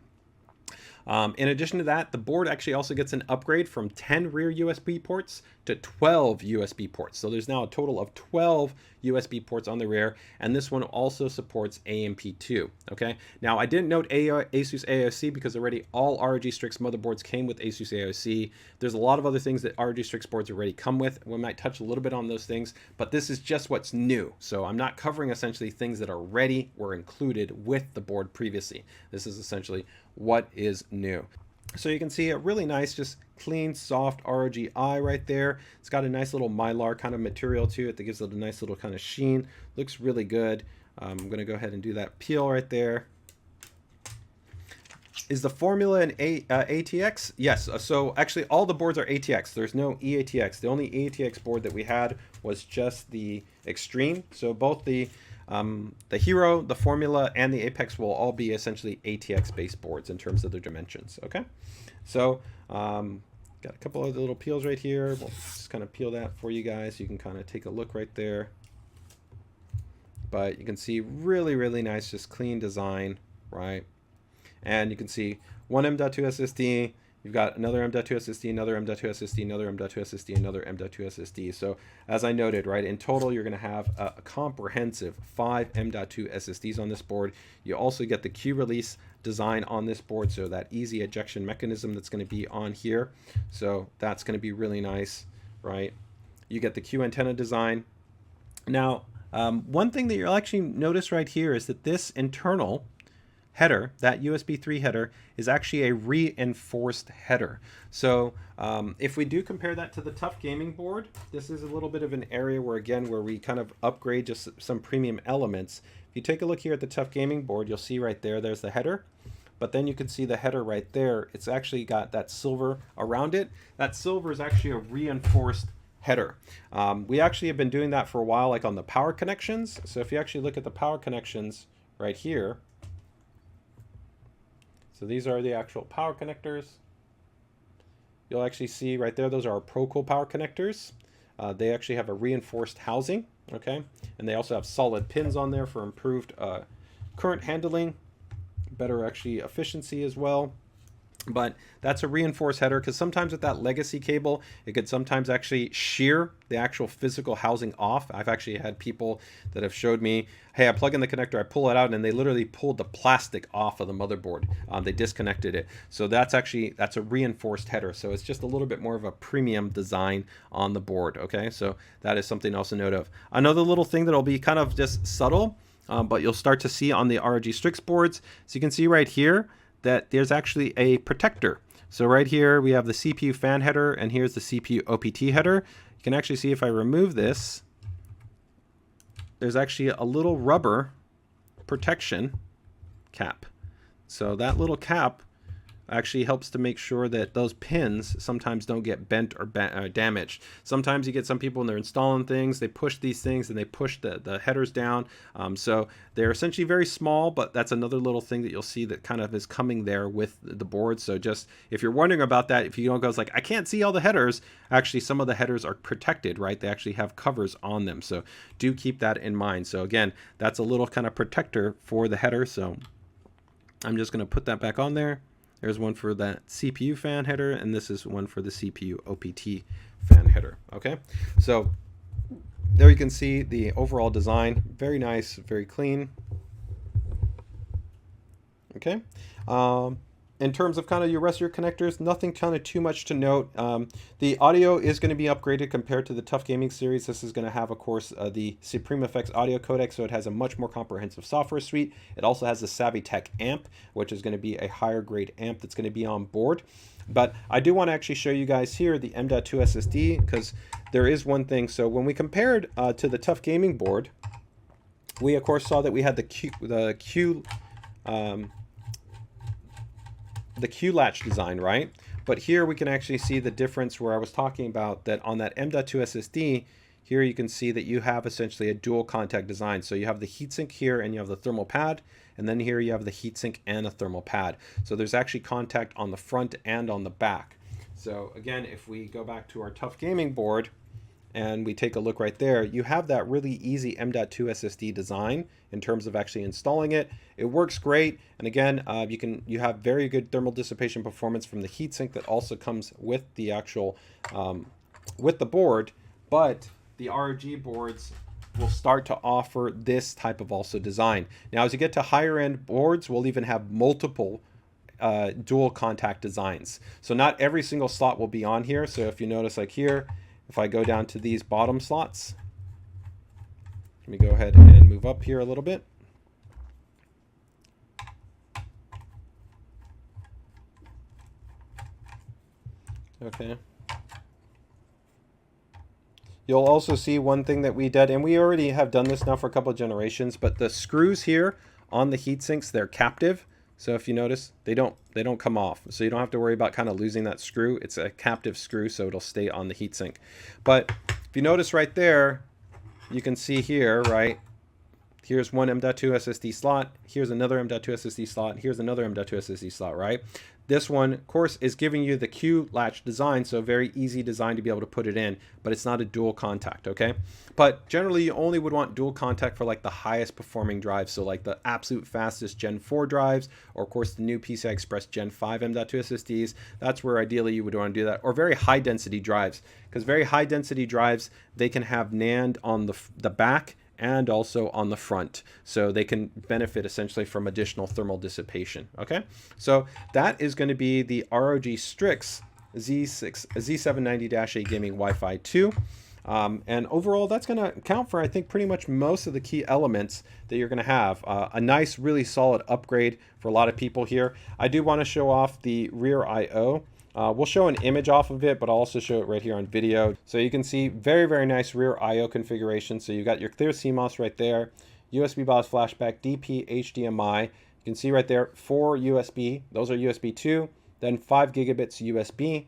In addition to that, the board actually also gets an upgrade from 10 rear USB ports to 12 USB ports. So there's now a total of 12 USB ports on the rear, and this one also supports AEMP II. Okay. Now I didn't note ASUS AiOC because already all ROG STRIX motherboards came with ASUS AiOC. There's a lot of other things that ROG STRIX boards already come with. We might touch a little bit on those things, but this is just what's new. So I'm not covering essentially things that already were included with the board previously. This is essentially what is new. So you can see a really nice, just clean, soft ROG eye right there. It's got a nice little mylar kind of material to it that gives it a nice little kind of sheen. Looks really good. I'm going to go ahead and do that peel right there. Is the formula an ATX? Yes. So actually all the boards are ATX. There's no EATX. The only ATX board that we had was just the Extreme. So both the Hero, the Formula, and the Apex will all be essentially ATX-based boards in terms of their dimensions. Okay, so got a couple of little peels right here. We'll just kind of peel that for you guys. You can kind of take a look right there. But you can see really, really nice, just clean design, right? And you can see one M.2 SSD. You've got another M.2 SSD, another M.2 SSD, another M.2 SSD, another M.2 SSD. So as I noted, right, in total, you're going to have a comprehensive 5 M.2 SSDs on this board. You also get the Q release design on this board, so that easy ejection mechanism that's going to be on here. So that's going to be really nice, right? You get the Q antenna design. Now, one thing that you'll actually notice right here is that this internal header, that USB 3 header, is actually a reinforced header. So if we do compare that to the TUF Gaming board, this is a little bit of an area where, again, where we kind of upgrade just some premium elements. If you take a look here at the TUF Gaming board, you'll see right there, there's the header. But then you can see the header right there. It's actually got that silver around it. That silver is actually a reinforced header. We actually have been doing that for a while, like on the power connections. So if you actually look at the power connections right here, so these are the actual power connectors. You'll actually see right there, those are our ProCool power connectors. They actually have a reinforced housing, okay? And they also have solid pins on there for improved current handling, better actually efficiency as well. But that's a reinforced header, because sometimes with that legacy cable, it could sometimes actually shear the actual physical housing off. I've actually had people that have showed me, hey, I plug in the connector, I pull it out, and they literally pulled the plastic off of the motherboard. They disconnected it. So that's a reinforced header. So it's just a little bit more of a premium design on the board. Okay, so that is something else to note of. Another little thing that'll be kind of just subtle, but you'll start to see on the ROG STRIX boards. So you can see right here that there's actually a protector. So right here we have the CPU fan header, and here's the CPU OPT header. You can actually see if I remove this, there's actually a little rubber protection cap. So that little cap actually helps to make sure that those pins sometimes don't get bent or damaged. Sometimes you get some people when they're installing things, they push these things and they push the headers down. So they're essentially very small, but that's another little thing that you'll see that kind of is coming there with the board. So just if you're wondering about that, if you don't go, it's like, I can't see all the headers, actually some of the headers are protected, right? They actually have covers on them. So do keep that in mind. So again, that's a little kind of protector for the header. So I'm just going to put that back on there. There's one for that CPU fan header, and this is one for the CPU OPT fan header. Okay, so there you can see the overall design. Very nice, very clean. Okay, in terms of kind of your rest of your connectors, nothing kind of too much to note. The audio is going to be upgraded compared to the TUF Gaming series. This is going to have, of course, the Supreme Effects audio codec, so it has a much more comprehensive software suite. It also has the SavvyTech amp, which is going to be a higher grade amp that's going to be on board. But I do want to actually show you guys here the M.2 SSD, because there is one thing. So when we compared to the TUF Gaming board, we of course saw that we had the Q-Latch design, right? But here we can actually see the difference where I was talking about that on that M.2 SSD. Here you can see that you have essentially a dual contact design. So you have the heatsink here and you have the thermal pad, and then here you have the heatsink and a thermal pad. So there's actually contact on the front and on the back. So again, if we go back to our TUF Gaming board and we take a look right there, you have that really easy M.2 SSD design in terms of actually installing it. It works great, and again, you have very good thermal dissipation performance from the heatsink that also comes with the actual with the board. But the ROG boards will start to offer this type of also design. Now, as you get to higher end boards, we'll even have multiple dual contact designs. So not every single slot will be on here. So if you notice, like here, if I go down to these bottom slots, let me go ahead and move up here a little bit. Okay. You'll also see one thing that we did, and we already have done this now for a couple of generations, but the screws here on the heat sinks, they're captive. So if you notice, they don't come off. So you don't have to worry about kind of losing that screw. It's a captive screw, so it'll stay on the heatsink. But if you notice right there, you can see here, right? Here's one M.2 SSD slot. Here's another M.2 SSD slot. Here's another M.2 SSD slot, right? This one, of course, is giving you the Q-Latch design, so very easy design to be able to put it in, but it's not a dual contact, okay? But generally, you only would want dual contact for like the highest performing drives, so like the absolute fastest Gen 4 drives, or of course the new PCI Express Gen 5 M.2 SSDs. That's where ideally you would want to do that, or very high density drives, because very high density drives, they can have NAND on the back and also on the front, so they can benefit essentially from additional thermal dissipation. Okay, so that is going to be the ROG STRIX Z790-8 Gaming Wi-Fi 2. And overall, that's going to account for, I think, pretty much most of the key elements that you're going to have. A nice, really solid upgrade for a lot of people here. I do want to show off the rear I/O. We'll show an image off of it, but I'll also show it right here on video. So you can see very, very nice rear I/O configuration. So you got your clear CMOS right there, USB BIOS flashback, DP, HDMI. You can see right there 4 USB. Those are USB 2, then 5 gigabits USB,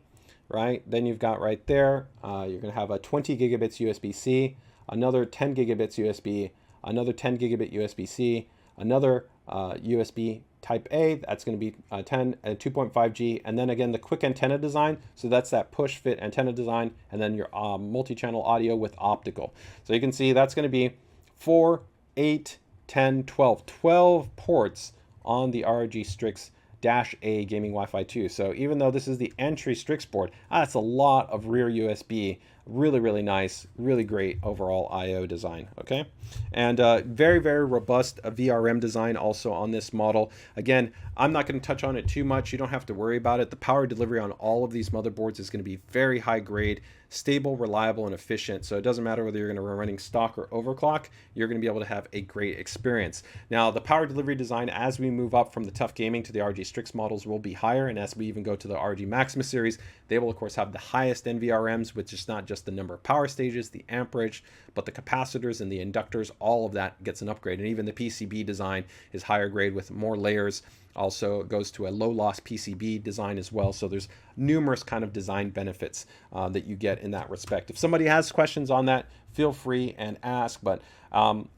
right? Then you've got right there, you're going to have a 20 gigabits USB-C, another 10 gigabits USB, another 10 gigabit USB-C, another USB Type A, that's going to be 2.5G, and then again the quick antenna design, so that's that push fit antenna design, and then your multi-channel audio with optical. So you can see that's going to be 4, 8, 10, 12 ports on the ROG Strix -A Gaming Wi-Fi 2. So even though this is the entry Strix board, that's a lot of rear USB. Really, really nice, really great overall I/O design. Okay, and very, very robust VRM design also on this model. Again, I'm not going to touch on it too much. You don't have to worry about it. The power delivery on all of these motherboards is going to be very high grade, stable, reliable, and efficient. So it doesn't matter whether you're going to be running stock or overclock, you're going to be able to have a great experience. Now, the power delivery design, as we move up from the TUF Gaming to the ROG Strix models, will be higher, and as we even go to the ROG MAXIMUS series, they will of course have the highest NVRMs, which is not just the number of power stages, the amperage, but the capacitors and the inductors. All of that gets an upgrade, and even the PCB design is higher grade with more layers. Also goes to a low loss PCB design as well. So there's numerous kind of design benefits that you get in that respect. If somebody has questions on that, feel free and ask, but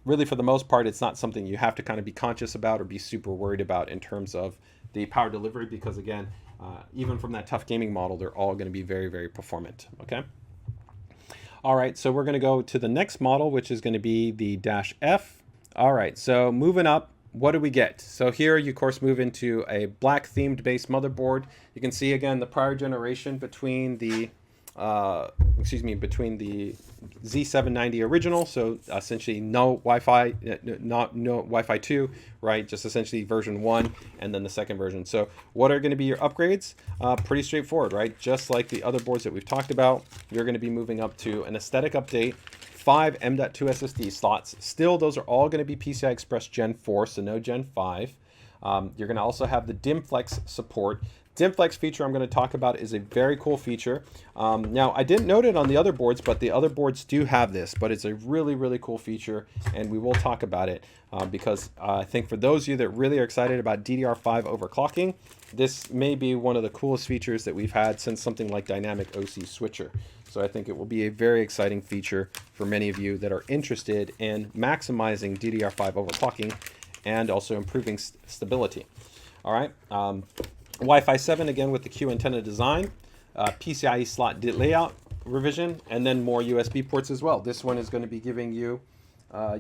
really for the most part, it's not something you have to kind of be conscious about or be super worried about in terms of the power delivery, because again, even from that TUF Gaming model, they're all going to be very, very performant. Okay. All right, so we're going to go to the next model, which is going to be the -F. All right, so moving up, what do we get? So here you of course move into a black themed based motherboard. You can see again the prior generation between the between the Z790 original, so essentially no Wi-Fi, no Wi-Fi 2, right? Just essentially version 1, and then the second version. So what are going to be your upgrades? Pretty straightforward, right? Just like the other boards that we've talked about, you're going to be moving up to an aesthetic update, 5 M.2 SSD slots. Still, those are all going to be PCI Express Gen 4, so no Gen 5. You're going to also have the DIMM Flex support. DIMM Flex feature I'm going to talk about is a very cool feature. Now, I didn't note it on the other boards, but the other boards do have this, but it's a really, really cool feature, and we will talk about it because I think for those of you that really are excited about DDR5 overclocking, this may be one of the coolest features that we've had since something like Dynamic OC Switcher. So I think it will be a very exciting feature for many of you that are interested in maximizing DDR5 overclocking and also improving stability. All right. Wi-Fi 7 again with the Q antenna design, PCIe slot layout revision, and then more USB ports as well. This one is going to be giving you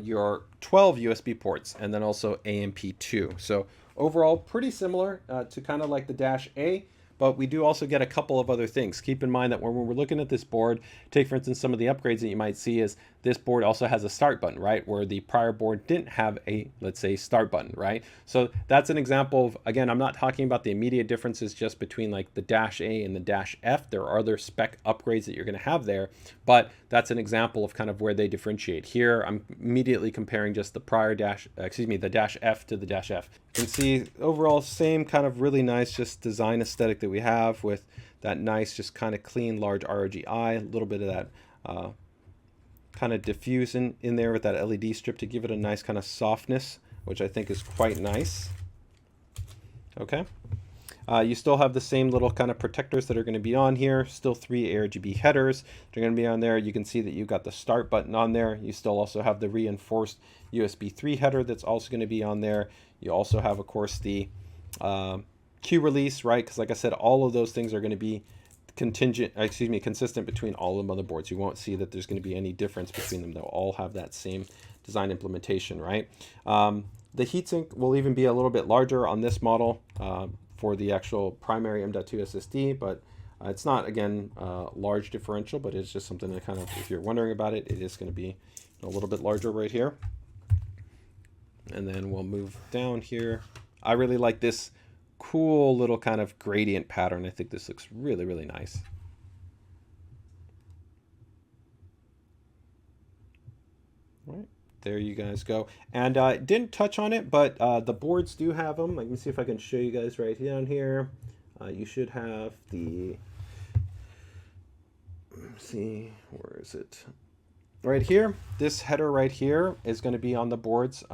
your 12 USB ports and then also AEMP II. So overall pretty similar to kind of like the Dash A, but we do also get a couple of other things. Keep in mind that when we're looking at this board, take for instance some of the upgrades that you might see is this board also has a start button, right? Where the prior board didn't have a, let's say, start button, right? So that's an example of, again, I'm not talking about the immediate differences just between like the Dash A and the Dash F. There are other spec upgrades that you're going to have there, but that's an example of kind of where they differentiate. Here, I'm immediately comparing just the prior the Dash F to the Dash F. You can see overall same kind of really nice just design aesthetic that we have with that nice, just kind of clean, large ROG eye, a little bit of that kind of diffuse in there with that LED strip to give it a nice kind of softness, which I think is quite nice. Okay. You still have the same little kind of protectors that are going to be on here. Still 3 ARGB headers. They're going to be on there. You can see that you've got the start button on there. You still also have the reinforced USB 3 header that's also going to be on there. You also have, of course, the Q release, right? Because like I said, all of those things are going to be consistent between all the motherboards. You won't see that there's going to be any difference between them. They'll all have that same design implementation, right? The heatsink will even be a little bit larger on this model for the actual primary M.2 SSD, but it's not, again, large differential, but it's just something that kind of, if you're wondering about it, it is going to be a little bit larger right here. And then we'll move down here. I really like this cool little kind of gradient pattern. I think this looks really, really nice. All right, there you guys go. And didn't touch on it, but the boards do have them. Let me see if I can show you guys right down here. You should have the, let's see, where is it? Right here, this header right here is going to be on the boards.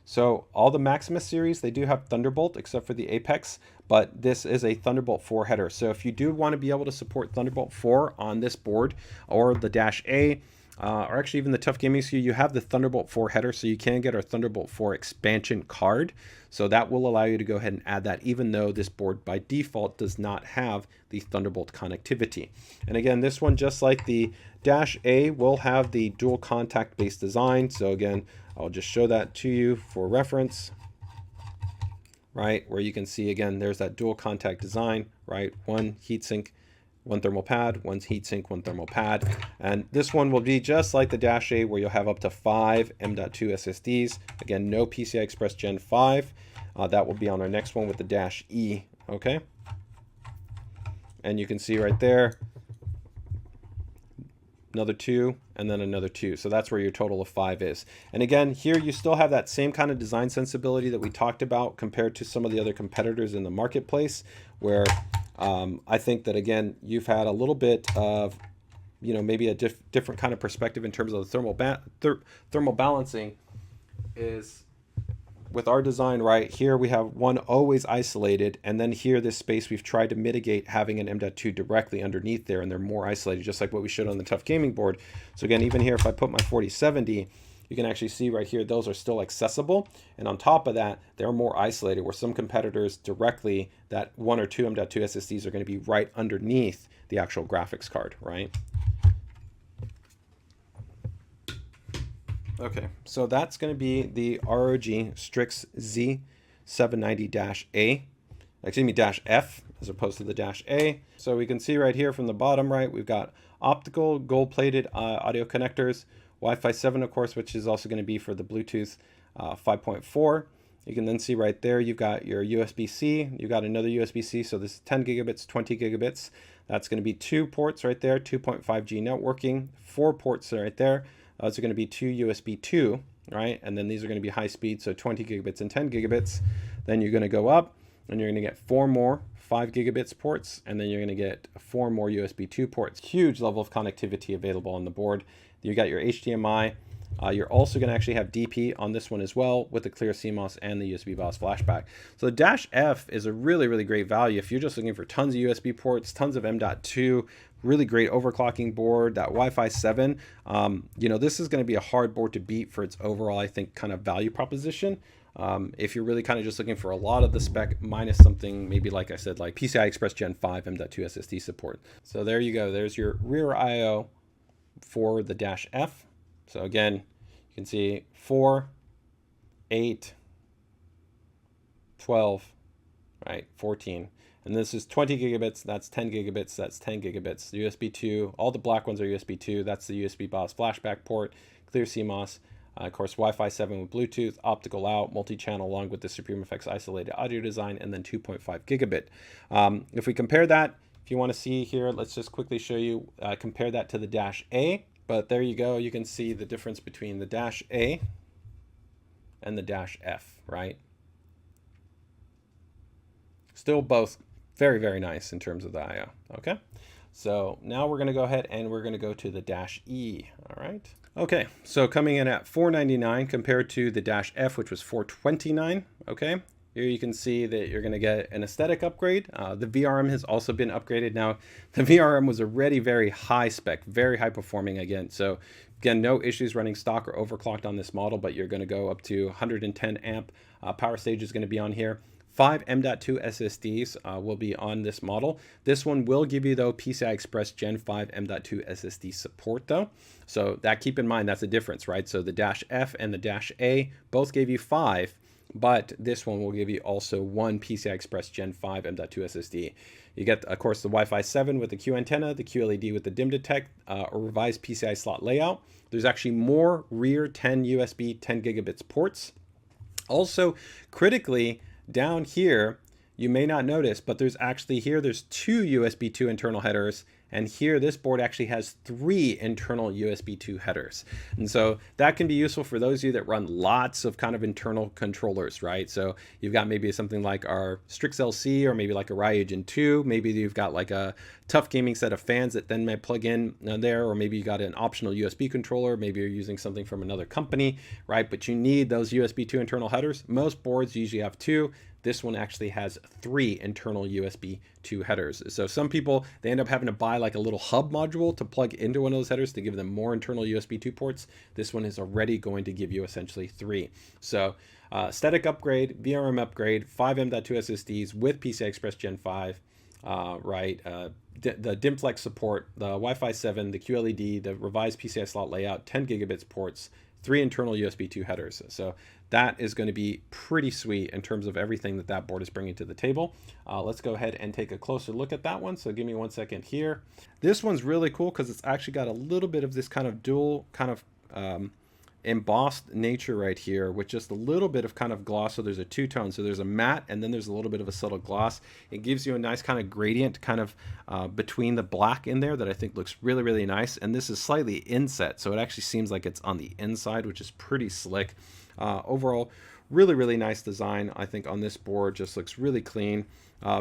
So all the Maximus series, they do have Thunderbolt except for the Apex, but this is a Thunderbolt 4 header. So if you do want to be able to support Thunderbolt 4 on this board or the Dash A, or actually even the TUF Gaming SKU, you have the Thunderbolt 4 header, so you can get our Thunderbolt 4 expansion card. So that will allow you to go ahead and add that, even though this board by default does not have the Thunderbolt connectivity. And again, this one, just like the Dash A, will have the dual contact based design. So again, I'll just show that to you for reference, right? Where you can see, again, there's that dual contact design, right? One heatsink, one thermal pad, one heatsink, one thermal pad. And this one will be just like the Dash A, where you'll have up to 5 M.2 SSDs. Again, no PCI Express Gen 5. That will be on our next one with the Dash E, okay? And you can see right there, another 2, and then another 2. So that's where your total of 5 is. And again, here you still have that same kind of design sensibility that we talked about compared to some of the other competitors in the marketplace, where I think that, again, you've had a little bit of, you know, maybe a different kind of perspective in terms of the thermal balancing is with our design. Right here we have one always isolated, and then here this space we've tried to mitigate having an M.2 directly underneath there, and they're more isolated, just like what we showed on the TUF Gaming board. So again, even here, if I put my 4070, you can actually see right here, those are still accessible. And on top of that, they're more isolated, where some competitors directly, that 1 or 2 M.2 SSDs are going to be right underneath the actual graphics card, right? Okay, so that's going to be the ROG Strix Z790-A, excuse me, -F. as opposed to the Dash A. So we can see right here from the bottom right, we've got optical gold-plated audio connectors, Wi-Fi 7, of course, which is also going to be for the Bluetooth 5.4. You can then see right there, you've got your USB-C, you've got another USB-C, so this is 10 gigabits, 20 gigabits. That's going to be 2 ports right there, 2.5G networking, 4 ports right there. Those are going to be 2 USB 2, right? And then these are going to be high speed, so 20 gigabits and 10 gigabits. Then you're going to go up, and you're going to get 4 more 5 gigabits ports, and then you're going to get 4 more USB 2 ports. Huge level of connectivity available on the board. You got your HDMI. You're also going to actually have DP on this one as well with the clear CMOS and the USB BIOS flashback. So the Dash F is a really, really great value if you're just looking for tons of USB ports, tons of M.2, really great overclocking board, that Wi-Fi 7. You know, this is going to be a hard board to beat for its overall, I think, kind of value proposition. If you're really kind of just looking for a lot of the spec minus something, maybe like I said, like PCI Express Gen 5 M.2 SSD support. So there you go. There's your rear I/O for the Dash F. So again, you can see 4, 8, 12, right, 14. And this is 20 gigabits, that's 10 gigabits, that's 10 gigabits. USB 2, all the black ones are USB 2. That's the USB BIOS flashback port, clear CMOS. Of course, Wi-Fi 7 with Bluetooth, optical out, multi-channel along with the Supreme Effects isolated audio design, and then 2.5 gigabit. If we compare that, if you want to see here, let's just quickly show you, compare that to the Dash A. But there you go. You can see the difference between the Dash A and the Dash F, right? Still both very, very nice in terms of the I/O, okay? So now we're going to go ahead and we're going to go to the Dash E, all right? Okay, so coming in at $499 compared to the Dash F, which was $429, okay? Here you can see that you're going to get an aesthetic upgrade. The VRM has also been upgraded. Now, the VRM was already very high spec, very high performing again. So again, no issues running stock or overclocked on this model, but you're going to go up to 110 amp. Power stage is going to be on here. 5 M.2 SSDs will be on this model. This one will give you, though, PCI Express Gen 5 M.2 SSD support, though. So that, keep in mind, that's a difference, right? So the Dash F and the Dash A both gave you 5, but this one will give you also 1 PCI Express Gen 5 M.2 SSD. You get, of course, the Wi-Fi 7 with the Q antenna, the QLED with the DIMM DETECT, a revised PCI slot layout. There's actually more rear 10 USB 10 gigabits ports. Also, critically, down here, you may not notice, but there's 2 USB 2 internal headers, and here this board actually has 3 internal USB 2 headers. And so that can be useful for those of you that run lots of kind of internal controllers, right? So you've got maybe something like our Strix LC, or maybe like a ROG 2. Maybe you've got like a TUF Gaming set of fans that then may plug in there, or maybe you got an optional USB controller. Maybe you're using something from another company, right? But you need those USB 2 internal headers. Most boards usually have 2. This one actually has 3 internal USB 2 headers. So some people, they end up having to buy like a little hub module to plug into one of those headers to give them more internal USB 2 ports. This one is already going to give you essentially 3. So static upgrade, VRM upgrade, 5 M.2 SSDs with PCI Express Gen 5, right? The DIMM Flex support, the Wi-Fi 7, the QLED, the revised PCI slot layout, 10 gigabits ports, 3 internal USB 2 headers. So that is going to be pretty sweet in terms of everything that board is bringing to the table. Let's go ahead and take a closer look at that one. So give me 1 second here. This one's really cool because it's actually got a little bit of this kind of dual kind of embossed nature right here with just a little bit of kind of gloss. So there's a two-tone. So there's a matte and then there's a little bit of a subtle gloss. It gives you a nice kind of gradient kind of between the black in there that I think looks really, really nice. And this is slightly inset, so it actually seems like it's on the inside, which is pretty slick. Overall, really, really nice design, I think, on this board. Just looks really clean.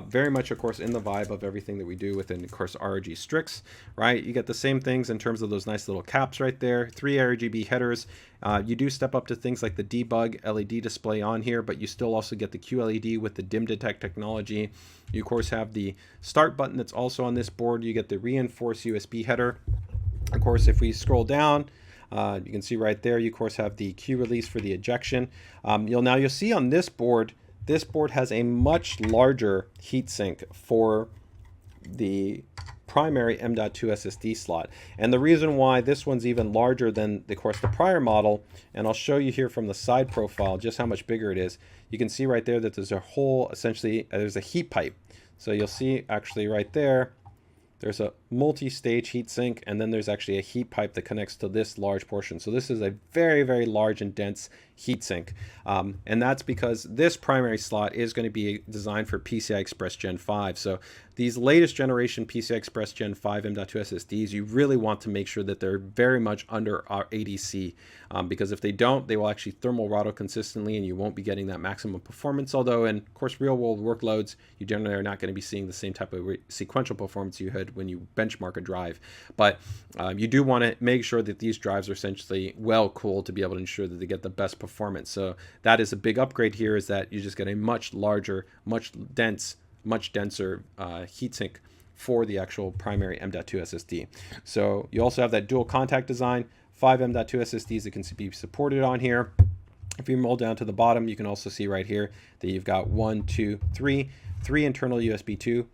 Very much, of course, in the vibe of everything that we do within, of course, ROG Strix, right? You get the same things in terms of those nice little caps right there, 3 RGB headers. You do step up to things like the debug LED display on here, but you still also get the QLED with the DIMM DETECT technology. You, of course, have the start button that's also on this board. You get the reinforced USB header. Of course, if we scroll down, you can see right there, you, of course, have the Q release for the ejection. You'll see on this board has a much larger heatsink for the primary M.2 SSD slot. And the reason why this one's even larger than, of course, the prior model, and I'll show you here from the side profile just how much bigger it is. You can see right there that there's a whole, essentially, there's a heat pipe. So you'll see actually right there, there's a multi-stage heatsink, and then there's actually a heat pipe that connects to this large portion. So this is a very, very large and dense heatsink. And that's because this primary slot is going to be designed for PCI Express Gen 5. So these latest generation PCI Express Gen 5 M.2 SSDs, you really want to make sure that they're very much under our ADC, because if they don't, they will actually thermal throttle consistently and you won't be getting that maximum performance. Although in, of course, real world workloads, you generally are not going to be seeing the same type of sequential performance you had when you benchmark a drive. But you do want to make sure that these drives are essentially well cooled to be able to ensure that they get the best performance. So that is a big upgrade here, is that you just get a much larger, much denser heatsink for the actual primary M.2 SSD. So you also have that dual contact design, 5 M.2 SSDs that can be supported on here. If you roll down to the bottom, you can also see right here that you've got 1, 2, 3 internal USB 2.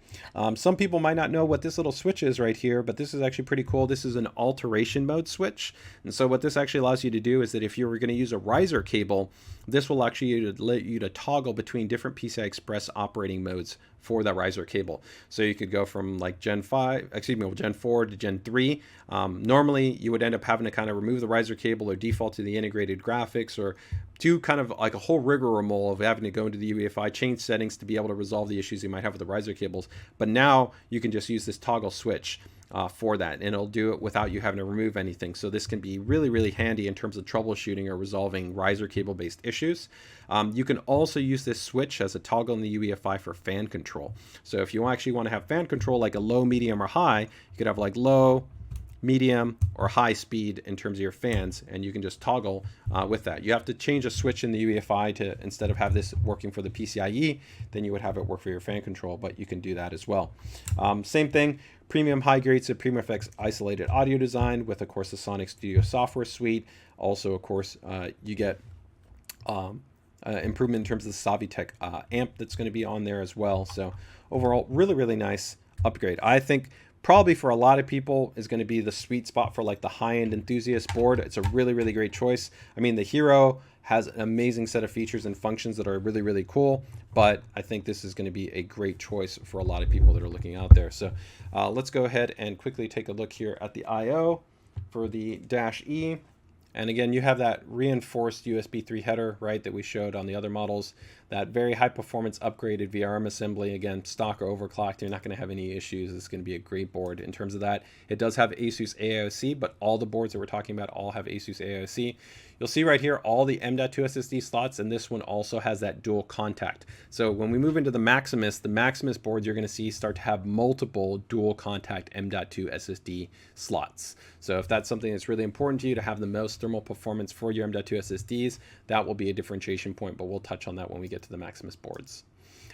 Some people might not know what this little switch is right here, but this is actually pretty cool. This is an alteration mode switch. And so what this actually allows you to do is that if you were going to use a riser cable, this will actually let you to toggle between different PCI Express operating modes for that riser cable. So you could go from like Gen 4 to Gen 3. Normally you would end up having to kind of remove the riser cable or default to the integrated graphics, or do kind of like a whole rigmarole of having to go into the UEFI, change settings to be able to resolve the issues you might have with the riser cables. But now you can just use this toggle switch for that, and it'll do it without you having to remove anything. So this can be really, really handy in terms of troubleshooting or resolving riser cable based issues. You can also use this switch as a toggle in the UEFI for fan control. So if you actually want to have fan control like a low, medium, or high, you could have like low, medium, or high speed in terms of your fans, and you can just toggle with that. You have to change a switch in the UEFI to, instead of have this working for the PCIe, then you would have it work for your fan control, but you can do that as well. Same thing, premium high grade so Premium FX isolated audio design with, of course, the Sonic Studio software suite. Also, of course, you get improvement in terms of the Savitech amp that's going to be on there as well. So overall, really, really nice upgrade. I think probably for a lot of people is going to be the sweet spot for like the high-end enthusiast board. It's a really, really great choice. I mean, the Hero has an amazing set of features and functions that are really, really cool, but I think this is going to be a great choice for a lot of people that are looking out there. So let's go ahead and quickly take a look here at the I/O for the Dash E. And again, you have that reinforced USB 3 header, right, that we showed on the other models. That very high performance upgraded VRM assembly, again, stock or overclocked. You're not going to have any issues. It's going to be a great board in terms of that. It does have ASUS AiOC, but all the boards that we're talking about all have ASUS AiOC. You'll see right here all the M.2 SSD slots, and this one also has that dual contact. So when we move into the Maximus boards, you're going to see start to have multiple dual contact M.2 SSD slots. So if that's something that's really important to you, to have the most thermal performance for your M.2 SSDs, that will be a differentiation point, but we'll touch on that when we get to the Maximus boards.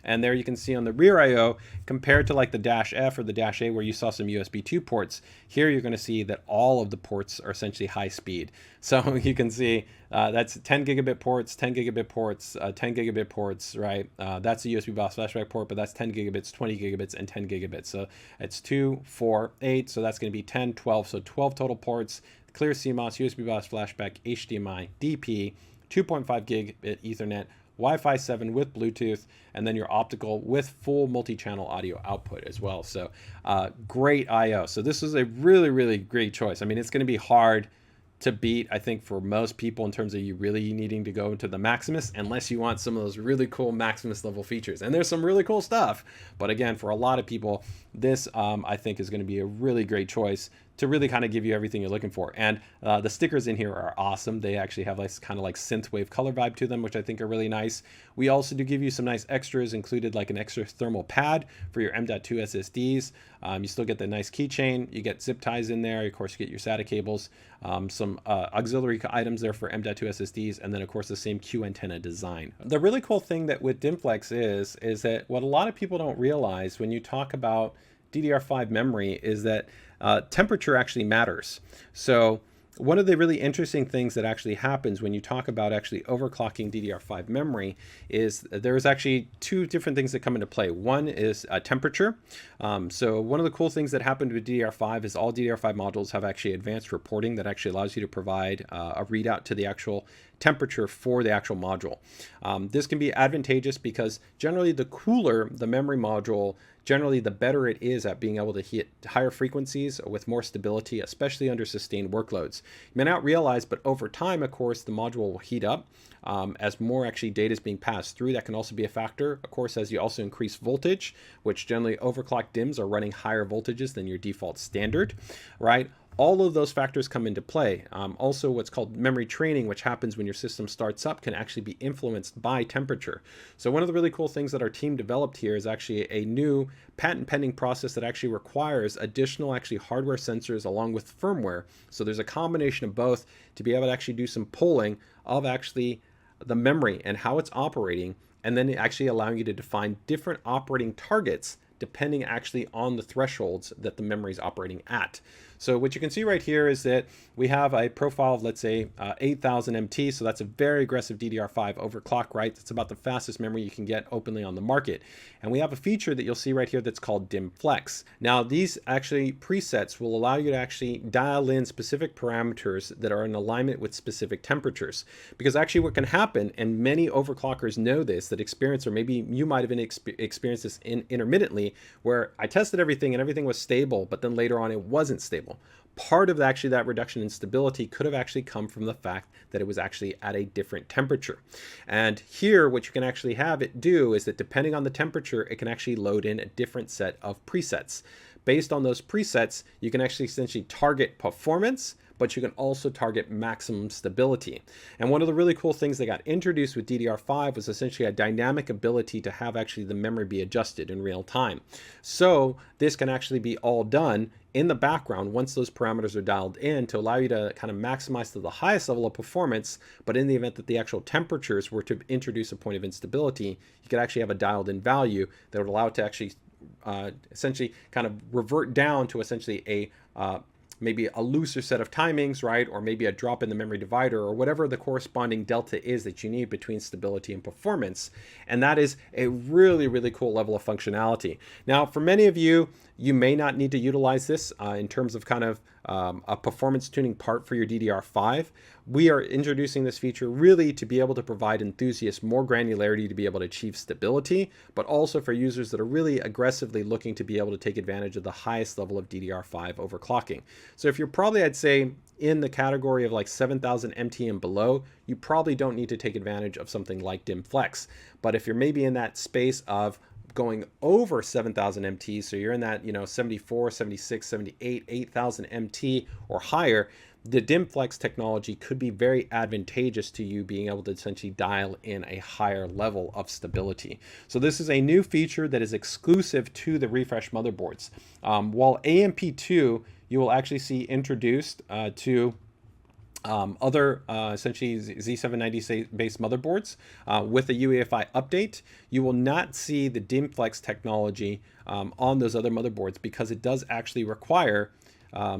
And there you can see on the rear I/O, compared to like the Dash F or the Dash A where you saw some USB 2 ports, here you're going to see that all of the ports are essentially high speed. So you can see that's 10 gigabit ports, 10 gigabit ports, 10 gigabit ports, right? That's a USB bus flashback port, but that's 10 gigabits, 20 gigabits, and 10 gigabits. So it's 2, 4, 8, so that's going to be 10, 12, so 12 total ports, clear CMOS, USB bus flashback, HDMI, DP, 2.5 gigabit Ethernet, Wi-Fi 7 with Bluetooth, and then your optical with full multi-channel audio output as well. So great I/O. So this is a really, really great choice. I mean, it's going to be hard to beat, I think, for most people in terms of you really needing to go into the Maximus, unless you want some of those really cool Maximus level features. And there's some really cool stuff. But again, for a lot of people, this I think is going to be a really great choice to really kind of give you everything you're looking for. And the stickers in here are awesome. They actually have like kind of like synthwave color vibe to them, which I think are really nice. We also do give you some nice extras, included like an extra thermal pad for your M.2 SSDs. You still get the nice keychain. You get zip ties in there. Of course, you get your SATA cables, some auxiliary items there for M.2 SSDs, and then of course the same Q antenna design. The really cool thing that with DIMMFlex is that what a lot of people don't realize when you talk about DDR5 memory is that temperature actually matters. So one of the really interesting things that actually happens when you talk about actually overclocking DDR5 memory is there's actually two different things that come into play. One is temperature. So one of the cool things that happened with DDR5 is all DDR5 modules have actually advanced reporting that actually allows you to provide a readout to the actual temperature for the actual module. This can be advantageous because generally the cooler the memory module, generally the better it is at being able to hit higher frequencies with more stability, especially under sustained workloads. You may not realize, but over time, of course, the module will heat up as more actually data is being passed through. That can also be a factor, of course, as you also increase voltage, which generally overclocked DIMMs are running higher voltages than your default standard, right? All of those factors come into play. Also, what's called memory training, which happens when your system starts up, can actually be influenced by temperature. So one of the really cool things that our team developed here is actually a new patent pending process that actually requires additional hardware sensors along with firmware. So there's a combination of both to be able to actually do some polling of actually the memory and how it's operating, and then actually allowing you to define different operating targets depending actually on the thresholds that the memory is operating at. So what you can see right here is that we have a profile of, let's say, 8000 MT. So that's a very aggressive DDR5 overclock, right? That's about the fastest memory you can get openly on the market. And we have a feature that you'll see right here that's called DIMM Flex. Now, these actually presets will allow you to actually dial in specific parameters that are in alignment with specific temperatures. Because actually what can happen, and many overclockers know this, that experience, or maybe you might have experienced this intermittently, where I tested everything and everything was stable, but then later on it wasn't stable. Part of that reduction in stability could have actually come from the fact that it was actually at a different temperature. And here, what you can actually have it do is that depending on the temperature, it can actually load in a different set of presets. Based on those presets, you can actually essentially target performance, but you can also target maximum stability. And one of the really cool things that got introduced with DDR5 was essentially a dynamic ability to have actually the memory be adjusted in real time. So this can actually be all done in the background once those parameters are dialed in to allow you to kind of maximize to the highest level of performance. But in the event that the actual temperatures were to introduce a point of instability, you could actually have a dialed in value that would allow it to actually essentially kind of revert down to essentially a maybe a looser set of timings, right? Or maybe a drop in the memory divider, or whatever the corresponding delta is that you need between stability and performance. And that is a really, really cool level of functionality. Now, for many of you, you may not need to utilize this in terms of kind of a performance tuning part for your DDR5. We are introducing this feature really to be able to provide enthusiasts more granularity to be able to achieve stability, but also for users that are really aggressively looking to be able to take advantage of the highest level of DDR5 overclocking. So if you're probably, I'd say, in the category of like 7000 MT and below, you probably don't need to take advantage of something like DIMM Flex. But if you're maybe in that space of going over 7000 MT, so you're in that 74, 76, 78, 8000 MT or higher, the DIMM Flex technology could be very advantageous to you being able to essentially dial in a higher level of stability. So this is a new feature that is exclusive to the refresh motherboards. While AEMP II you will actually see introduced to other essentially Z790 based motherboards with a UEFI update, you will not see the DIMM Flex technology on those other motherboards because it does actually require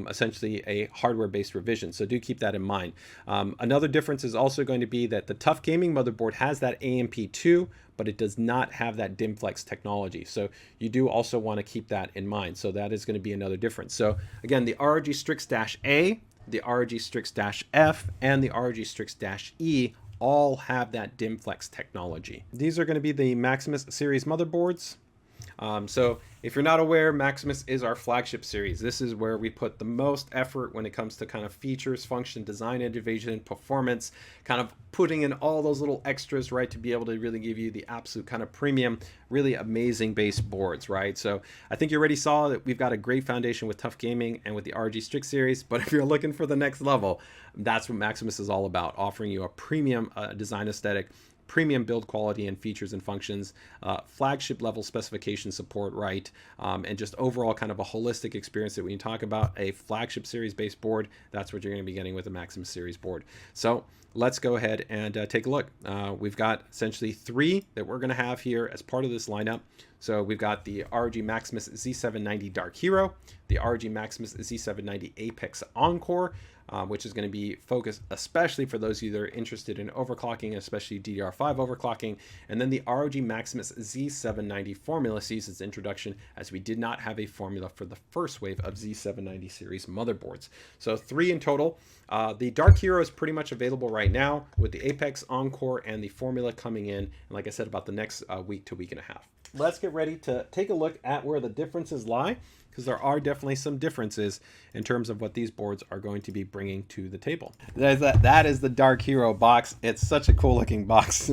essentially a hardware-based revision. So do keep that in mind. Another difference is also going to be that the TUF Gaming motherboard has that AEMP II, but it does not have that DIMM Flex technology. So you do also want to keep that in mind. So that is going to be another difference. So again, the ROG Strix-A, the ROG Strix-F, and the ROG Strix-E all have that DIMM Flex technology. These are going to be the Maximus series motherboards. So if you're not aware, Maximus is our flagship series. This is where we put the most effort when it comes to kind of features, function, design, innovation, performance, kind of putting in all those little extras, right, to be able to really give you the absolute kind of premium, really amazing base boards, right? So I think you already saw that we've got a great foundation with TUF Gaming and with the ROG Strix series, but if you're looking for the next level, that's what Maximus is all about, offering you a premium design aesthetic, premium build quality and features and functions, flagship level specification support, right? And just overall kind of a holistic experience that when you talk about a flagship series based board, that's what you're going to be getting with the Maximus series board. So let's go ahead and take a look. We've got essentially three that we're going to have here as part of this lineup. So we've got the ROG Maximus Z790 Dark Hero, the ROG Maximus Z790 Apex Encore, which is going to be focused especially for those of you that are interested in overclocking, especially DDR5 overclocking, and then the ROG Maximus Z790 formula sees its introduction as we did not have a formula for the first wave of Z790 series motherboards. So three in total. The Dark Hero is pretty much available right now with the Apex Encore and the Formula coming in, and like I said, about the next week to week and a half. Let's get ready to take a look at where the differences lie, because there are definitely some differences in terms of what these boards are going to be bringing to the table. That is the Dark Hero box. It's such a cool looking box.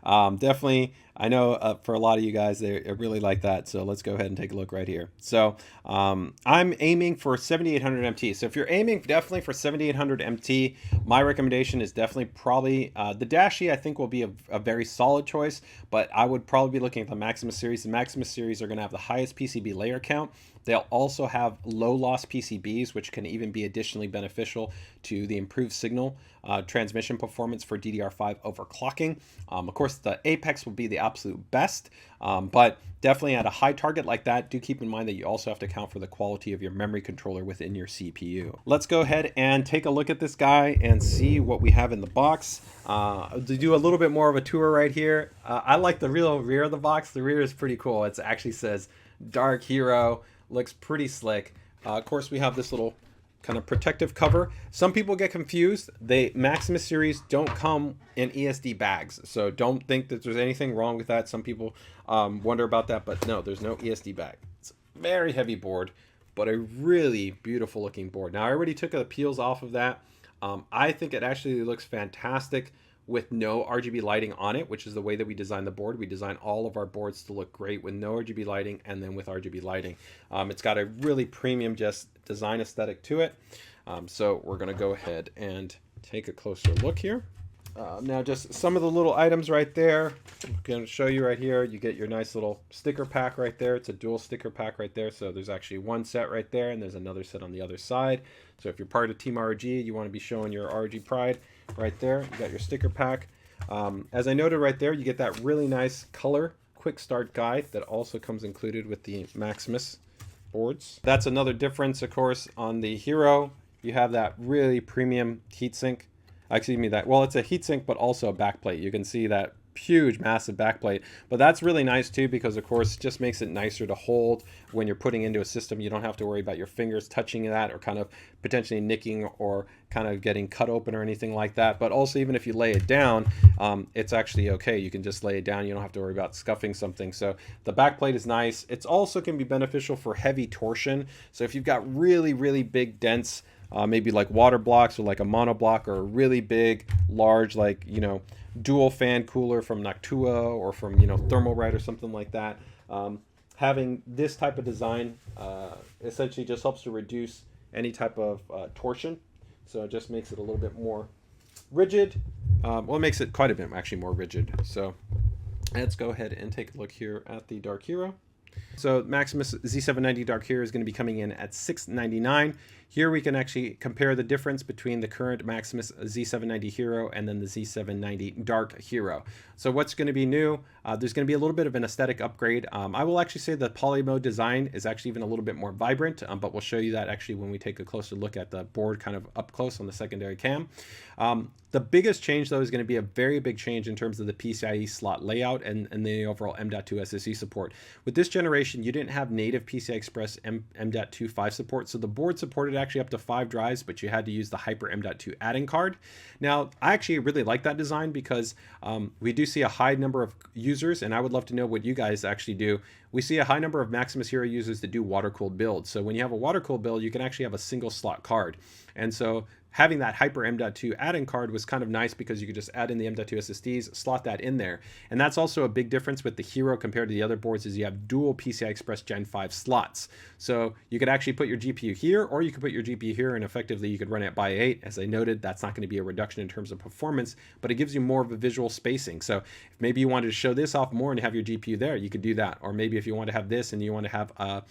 Definitely, I know for a lot of you guys, they really like that. So let's go ahead and take a look right here. So I'm aiming for 7800 MT. So if you're aiming definitely for 7800 MT, my recommendation is definitely probably the Dash E. I think will be a very solid choice, but I would probably be looking at the Maximus series. The Maximus series are going to have the highest PCB layer count. They'll also have low loss PCBs, which can even be additionally beneficial to the improved signal transmission performance for DDR5 overclocking. Of course, the Apex will be the absolute best, but definitely at a high target like that, do keep in mind that you also have to account for the quality of your memory controller within your CPU. Let's go ahead and take a look at this guy and see what we have in the box. To do a little bit more of a tour right here, I like the real rear of the box. The rear is pretty cool. It actually says Dark Hero. Looks pretty slick. Of course, we have this little kind of protective cover. Some people get confused. The Maximus series don't come in ESD bags, so don't think that there's anything wrong with that. Some people wonder about that, but no, there's no ESD bag. It's a very heavy board, but a really beautiful looking board. Now, I already took the peels off of that. I think it actually looks fantastic with no RGB lighting on it, which is the way that we design the board. We design all of our boards to look great with no RGB lighting and then with RGB lighting. It's got a really premium just design aesthetic to it. So we're gonna go ahead and take a closer look here. Now just some of the little items right there. I'm gonna show you right here. You get your nice little sticker pack right there. It's a dual sticker pack right there. So there's actually one set right there and there's another set on the other side. So if you're part of Team ROG, you wanna be showing your ROG pride right there. You got your sticker pack. As I noted right there, you get that really nice color quick start guide that also comes included with the Maximus boards. That's another difference, of course, on the Hero. You have that really premium heatsink. Excuse me, well, it's a heatsink, but also a backplate. You can see that huge, massive backplate. But that's really nice too, because of course, it just makes it nicer to hold when you're putting into a system. You don't have to worry about your fingers touching that or kind of potentially nicking or kind of getting cut open or anything like that. But also, even if you lay it down, it's actually okay. You can just lay it down. You don't have to worry about scuffing something. So the backplate is nice. It's also can be beneficial for heavy torsion. So if you've got really, really big, dense, maybe like water blocks or like a monoblock or a really big, large, like, you know, dual fan cooler from Noctua or from, you know, Thermalright or something like that. Having this type of design essentially just helps to reduce any type of torsion. So it just makes it a little bit more rigid. Well, it makes it quite a bit actually more rigid. So let's go ahead and take a look here at the Dark Hero. So Maximus Z790 Dark Hero is going to be coming in at $699. Here we can actually compare the difference between the current Maximus Z790 Hero and then the Z790 Dark Hero. So what's going to be new? There's going to be a little bit of an aesthetic upgrade. I will actually say the poly mode design is actually even a little bit more vibrant, but we'll show you that actually when we take a closer look at the board kind of up close on the secondary cam. The biggest change though is going to be a very big change in terms of the PCIe slot layout and the overall M.2 SSD support. With this generation, you didn't have native PCI Express M.2 5 support, so the board supported actually up to 5 drives, but you had to use the Hyper M.2 add-in card. Now, I actually really like that design because we do see a high number of users, and I would love to know what you guys actually do. We see a high number of Maximus Hero users that do water-cooled builds. So when you have a water-cooled build, you can actually have a single slot card. And so having that Hyper M.2 add-in card was kind of nice because you could just add in the M.2 SSDs, slot that in there. And that's also a big difference with the Hero compared to the other boards is you have dual PCI Express Gen 5 slots. So you could actually put your GPU here, or you could put your GPU here, and effectively you could run it by 8. As I noted, that's not going to be a reduction in terms of performance, but it gives you more of a visual spacing. So if maybe you wanted to show this off more and have your GPU there, you could do that. Or maybe if you want to have this and you want to have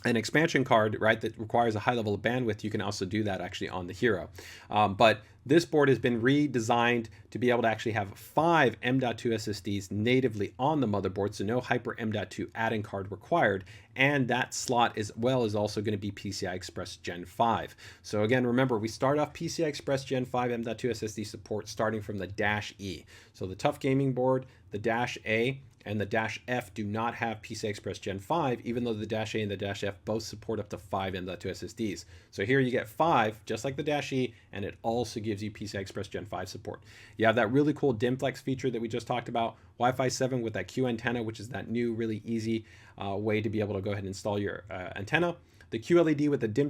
an expansion card, right, that requires a high level of bandwidth, you can also do that actually on the Hero. But this board has been redesigned to be able to actually have 5 M.2 SSDs natively on the motherboard, so no Hyper M.2 add-in card required, and that slot as well is also going to be PCI Express Gen 5. So again, remember, we start off PCI Express Gen 5 M.2 SSD support starting from the Dash E. So the TUF Gaming board, the Dash A, and the Dash F do not have PCI Express Gen 5, even though the Dash A and the Dash F both support up to 5 M.2 SSDs. So here you get 5, just like the Dash E, and it also gives you PCI Express Gen 5 support. You have that really cool DIMM Flex feature that we just talked about, Wi-Fi 7 with that Q antenna, which is that new, really easy way to be able to go ahead and install your antenna. The QLED with the DIMM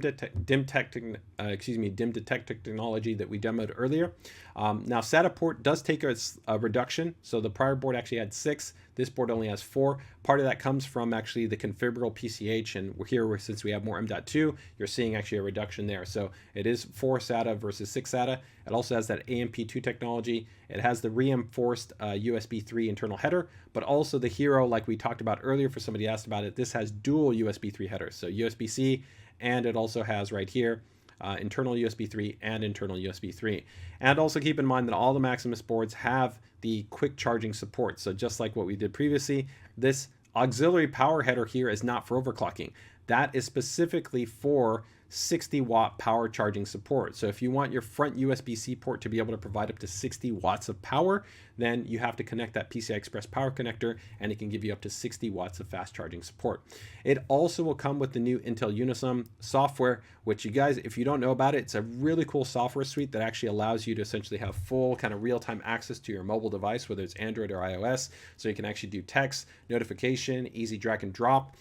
Detect technology that we demoed earlier. Now SATA port does take a reduction. So the prior board actually had 6. This board only has 4. Part of that comes from actually the configurable PCH, and here, since we have more M.2, you're seeing actually a reduction there. So it is 4 SATA versus 6 SATA. It also has that AEMP II technology. It has the reinforced USB 3 internal header, but also the Hero, like we talked about earlier, for somebody asked about it, this has dual USB 3 headers. So USB-C, and it also has right here internal USB 3 and internal USB 3. And also keep in mind that all the Maximus boards have the quick charging support. So just like what we did previously, this auxiliary power header here is not for overclocking. That is specifically for 60 watt power charging support. So if you want your front USB-C port to be able to provide up to 60 watts of power, then you have to connect that PCI Express power connector, and it can give you up to 60 watts of fast charging support. It also will come with the new Intel Unison software, which, you guys, if you don't know about it, it's a really cool software suite that actually allows you to essentially have full kind of real-time access to your mobile device, whether it's Android or iOS. So you can actually do text, notification, easy drag and drop.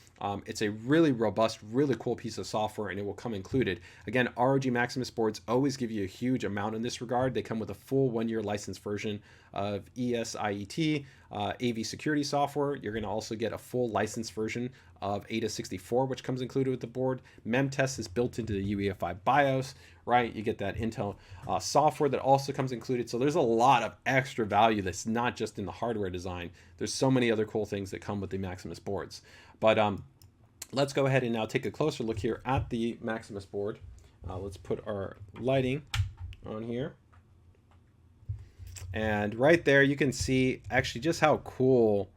It's a really robust, really cool piece of software, and it will come included. Again, ROG Maximus boards always give you a huge amount in this regard. They come with a full 1-year licensed version of ESIET, AV security software. You're going to also get a full licensed version of AIDA64, which comes included with the board. MemTest is built into the UEFI BIOS, right? You get that Intel software that also comes included. So there's a lot of extra value that's not just in the hardware design. There's so many other cool things that come with the Maximus boards. But let's go ahead and now take a closer look here at the Maximus board. Let's put our lighting on here. And right there, you can see actually just how cool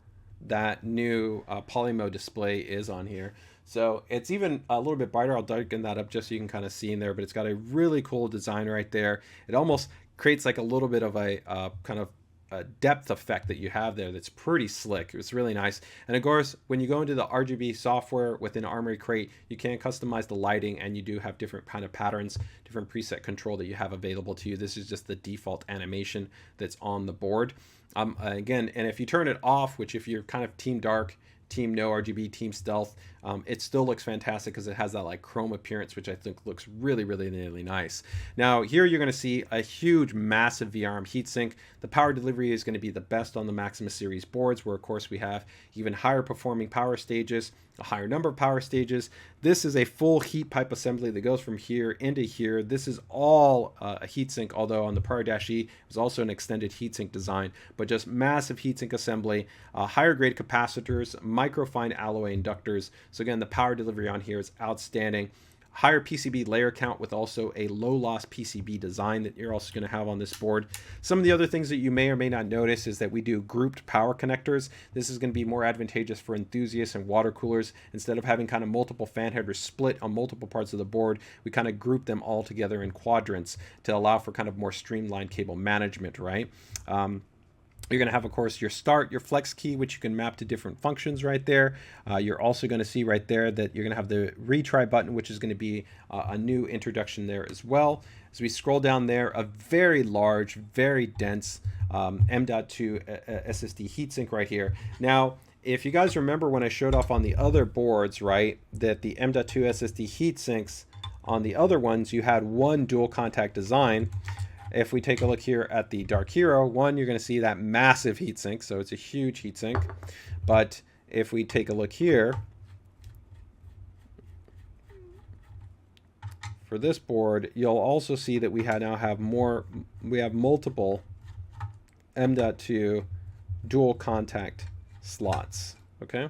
that new Polymo display is on here. So it's even a little bit brighter. I'll darken that up just so you can kind of see in there, but it's got a really cool design right there. It almost creates like a little bit of a kind of a depth effect that you have there that's pretty slick. It's really nice. And of course, when you go into the RGB software within Armory Crate, you can customize the lighting, and you do have different kind of patterns, different preset control that you have available to you. This is just the default animation that's on the board. Again, and if you turn it off, which if you're kind of team dark, team no RGB, team stealth, it still looks fantastic because it has that like chrome appearance, which I think looks really, really, really nice. Now here you're going to see a huge, massive VRM heatsink. The power delivery is going to be the best on the Maximus series boards, where of course we have even higher performing power stages, a higher number of power stages. This is a full heat pipe assembly that goes from here into here. This is all a heatsink, although on the prior Dash E it was also an extended heatsink design, but just massive heatsink assembly, higher grade capacitors, microfine alloy inductors. So again, the power delivery on here is outstanding. Higher PCB layer count with also a low loss PCB design that you're also going to have on this board. Some of the other things that you may or may not notice is that we do grouped power connectors. This is going to be more advantageous for enthusiasts and water coolers. Instead of having kind of multiple fan headers split on multiple parts of the board, we kind of group them all together in quadrants to allow for kind of more streamlined cable management, right? You're going to have, of course, your start, your flex key, which you can map to different functions right there. You're also going to see right there that you're going to have the retry button, which is going to be a new introduction there as well. As we scroll down there, a very large, very dense M.2 SSD heatsink right here. Now, if you guys remember when I showed off on the other boards, right, that the M.2 SSD heatsinks on the other ones, you had one dual contact design. If we take a look here at the Dark Hero one, you're going to see that massive heatsink. So it's a huge heatsink. But if we take a look here, for this board, you'll also see that we now have multiple M.2 dual contact slots. Okay.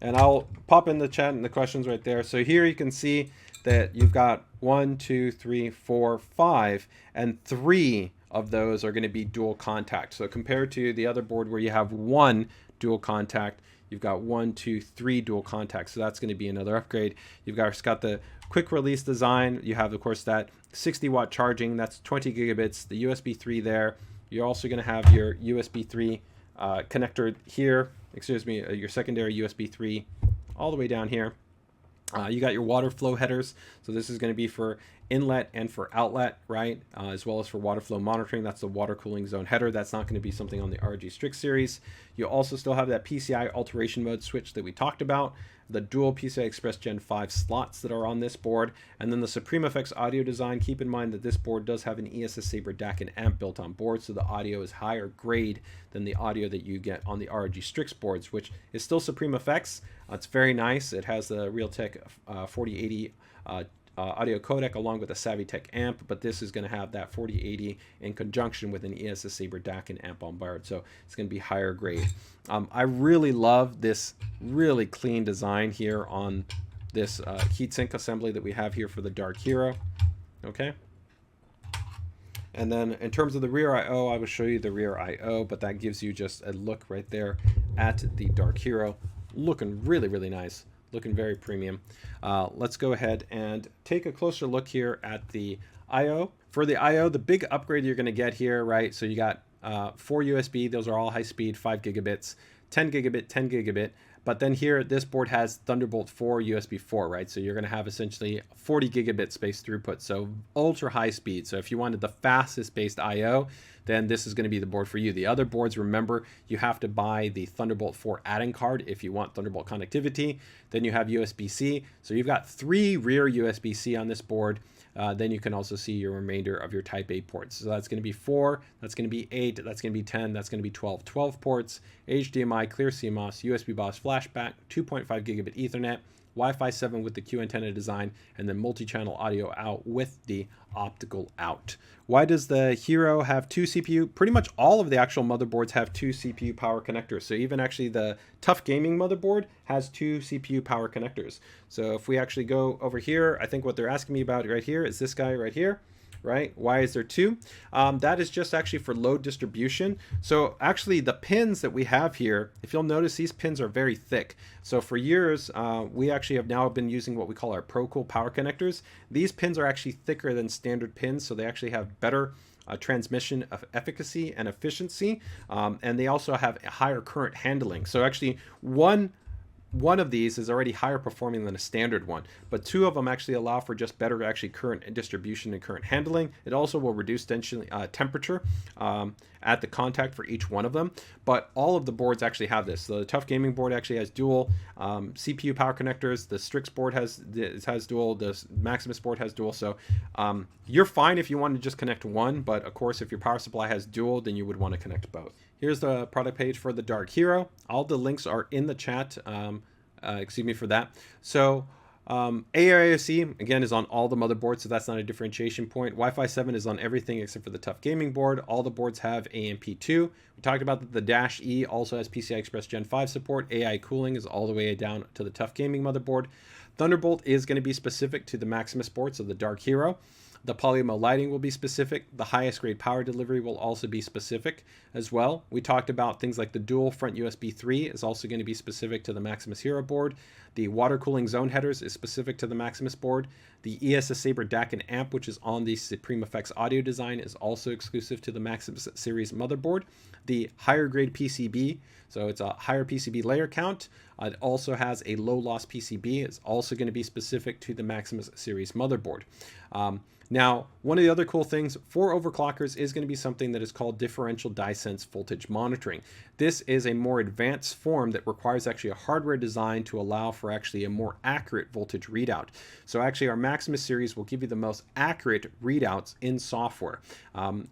And I'll pop in the chat and the questions right there. So here you can see that you've got 1, 2, 3, 4, 5, and 3 of those are going to be dual contact. So compared to the other board where you have one dual contact, You've got 1, 2, 3 dual contacts, so that's going to be another upgrade. You've got the quick release design. You have, of course, that 60-watt charging. That's 20 gigabits. The USB 3 there. You're also going to have your USB 3 connector here. Excuse me, your secondary USB 3 all the way down here. You got your water flow headers, so this is going to be for inlet and for outlet, right? As well as for water flow monitoring. That's the water cooling zone header. That's not going to be something on the ROG STRIX series. You also still have that PCI alteration mode switch that we talked about, the dual PCI Express Gen 5 slots that are on this board, and then the Supreme FX audio design. Keep in mind that this board does have an ESS Saber DAC and AMP built on board, so the audio is higher grade than the audio that you get on the ROG STRIX boards, which is still Supreme FX. It's very nice. It has the Realtek 4080 audio codec along with a Savitech amp, but this is going to have that 4080 in conjunction with an ESS Saber DAC and amp on board, so it's going to be higher grade. I really love this really clean design here on this heatsink assembly that we have here for the Dark Hero. Okay. And then in terms of the rear I/O, I will show you the rear I/O, but that gives you just a look right there at the Dark Hero. Looking really, really nice. Looking very premium. Let's go ahead and take a closer look here at the I/O. For the I/O, the big upgrade you're going to get here, right? So you got 4 USB. Those are all high speed, 5 gigabits, 10 gigabit, 10 gigabit. But then here, this board has Thunderbolt 4, USB 4, right? So you're going to have essentially 40 gigabit space throughput. So ultra high speed. So if you wanted the fastest based I/O, then this is going to be the board for you. The other boards, remember, you have to buy the Thunderbolt 4 add-in card if you want Thunderbolt connectivity. Then you have USB-C. So you've got 3 rear USB-C on this board. Then you can also see your remainder of your Type A ports. So that's going to be 4, that's going to be 8, that's going to be 10, that's going to be 12 ports, HDMI, clear CMOS, USB BOS flashback, 2.5 gigabit Ethernet, Wi-Fi 7 with the Q antenna design, and then multi-channel audio out with the optical out. Why does the Hero have 2 CPU? Pretty much all of the actual motherboards have 2 CPU power connectors. So even actually the TUF Gaming motherboard has 2 CPU power connectors. So if we actually go over here, I think what they're asking me about right here is this guy right here. Right? Why is there 2? That is just actually for load distribution. So actually the pins that we have here, if you'll notice, these pins are very thick. So for years, we actually have now been using what we call our ProCool power connectors. These pins are actually thicker than standard pins, so they actually have better transmission of efficacy and efficiency, and they also have a higher current handling. So actually one of these is already higher performing than a standard one, but 2 of them actually allow for just better actually current distribution and current handling. It also will reduce temperature at the contact for each one of them, but all of the boards actually have this. So the TUF Gaming board actually has dual CPU power connectors. The Strix board has dual. The Maximus board has dual. So you're fine if you want to just connect one, but of course if your power supply has dual, then you would want to connect both. Here's the product page for the Dark Hero. All the links are in the chat. Excuse me for that. So AiOC, again, is on all the motherboards, so that's not a differentiation point. Wi-Fi 7 is on everything except for the TUF Gaming board. All the boards have AEMP II. We talked about that the Dash E also has PCI Express Gen 5 support. AiCooling is all the way down to the TUF Gaming motherboard. Thunderbolt is going to be specific to the Maximus board, so the Dark Hero. The polymo lighting will be specific. The highest grade power delivery will also be specific as well. We talked about things like the dual front USB 3 is also going to be specific to the Maximus Hero board. The water cooling zone headers is specific to the Maximus board. The ESS Saber DAC and AMP, which is on the Supreme FX audio design, is also exclusive to the Maximus series motherboard. The higher grade PCB, so it's a higher PCB layer count. It also has a low loss PCB. It's also going to be specific to the Maximus series motherboard. Now, one of the other cool things for overclockers is going to be something that is called differential dye-sense voltage monitoring. This is a more advanced form that requires actually a hardware design to allow for actually a more accurate voltage readout. So actually our Maximus series will give you the most accurate readouts in software.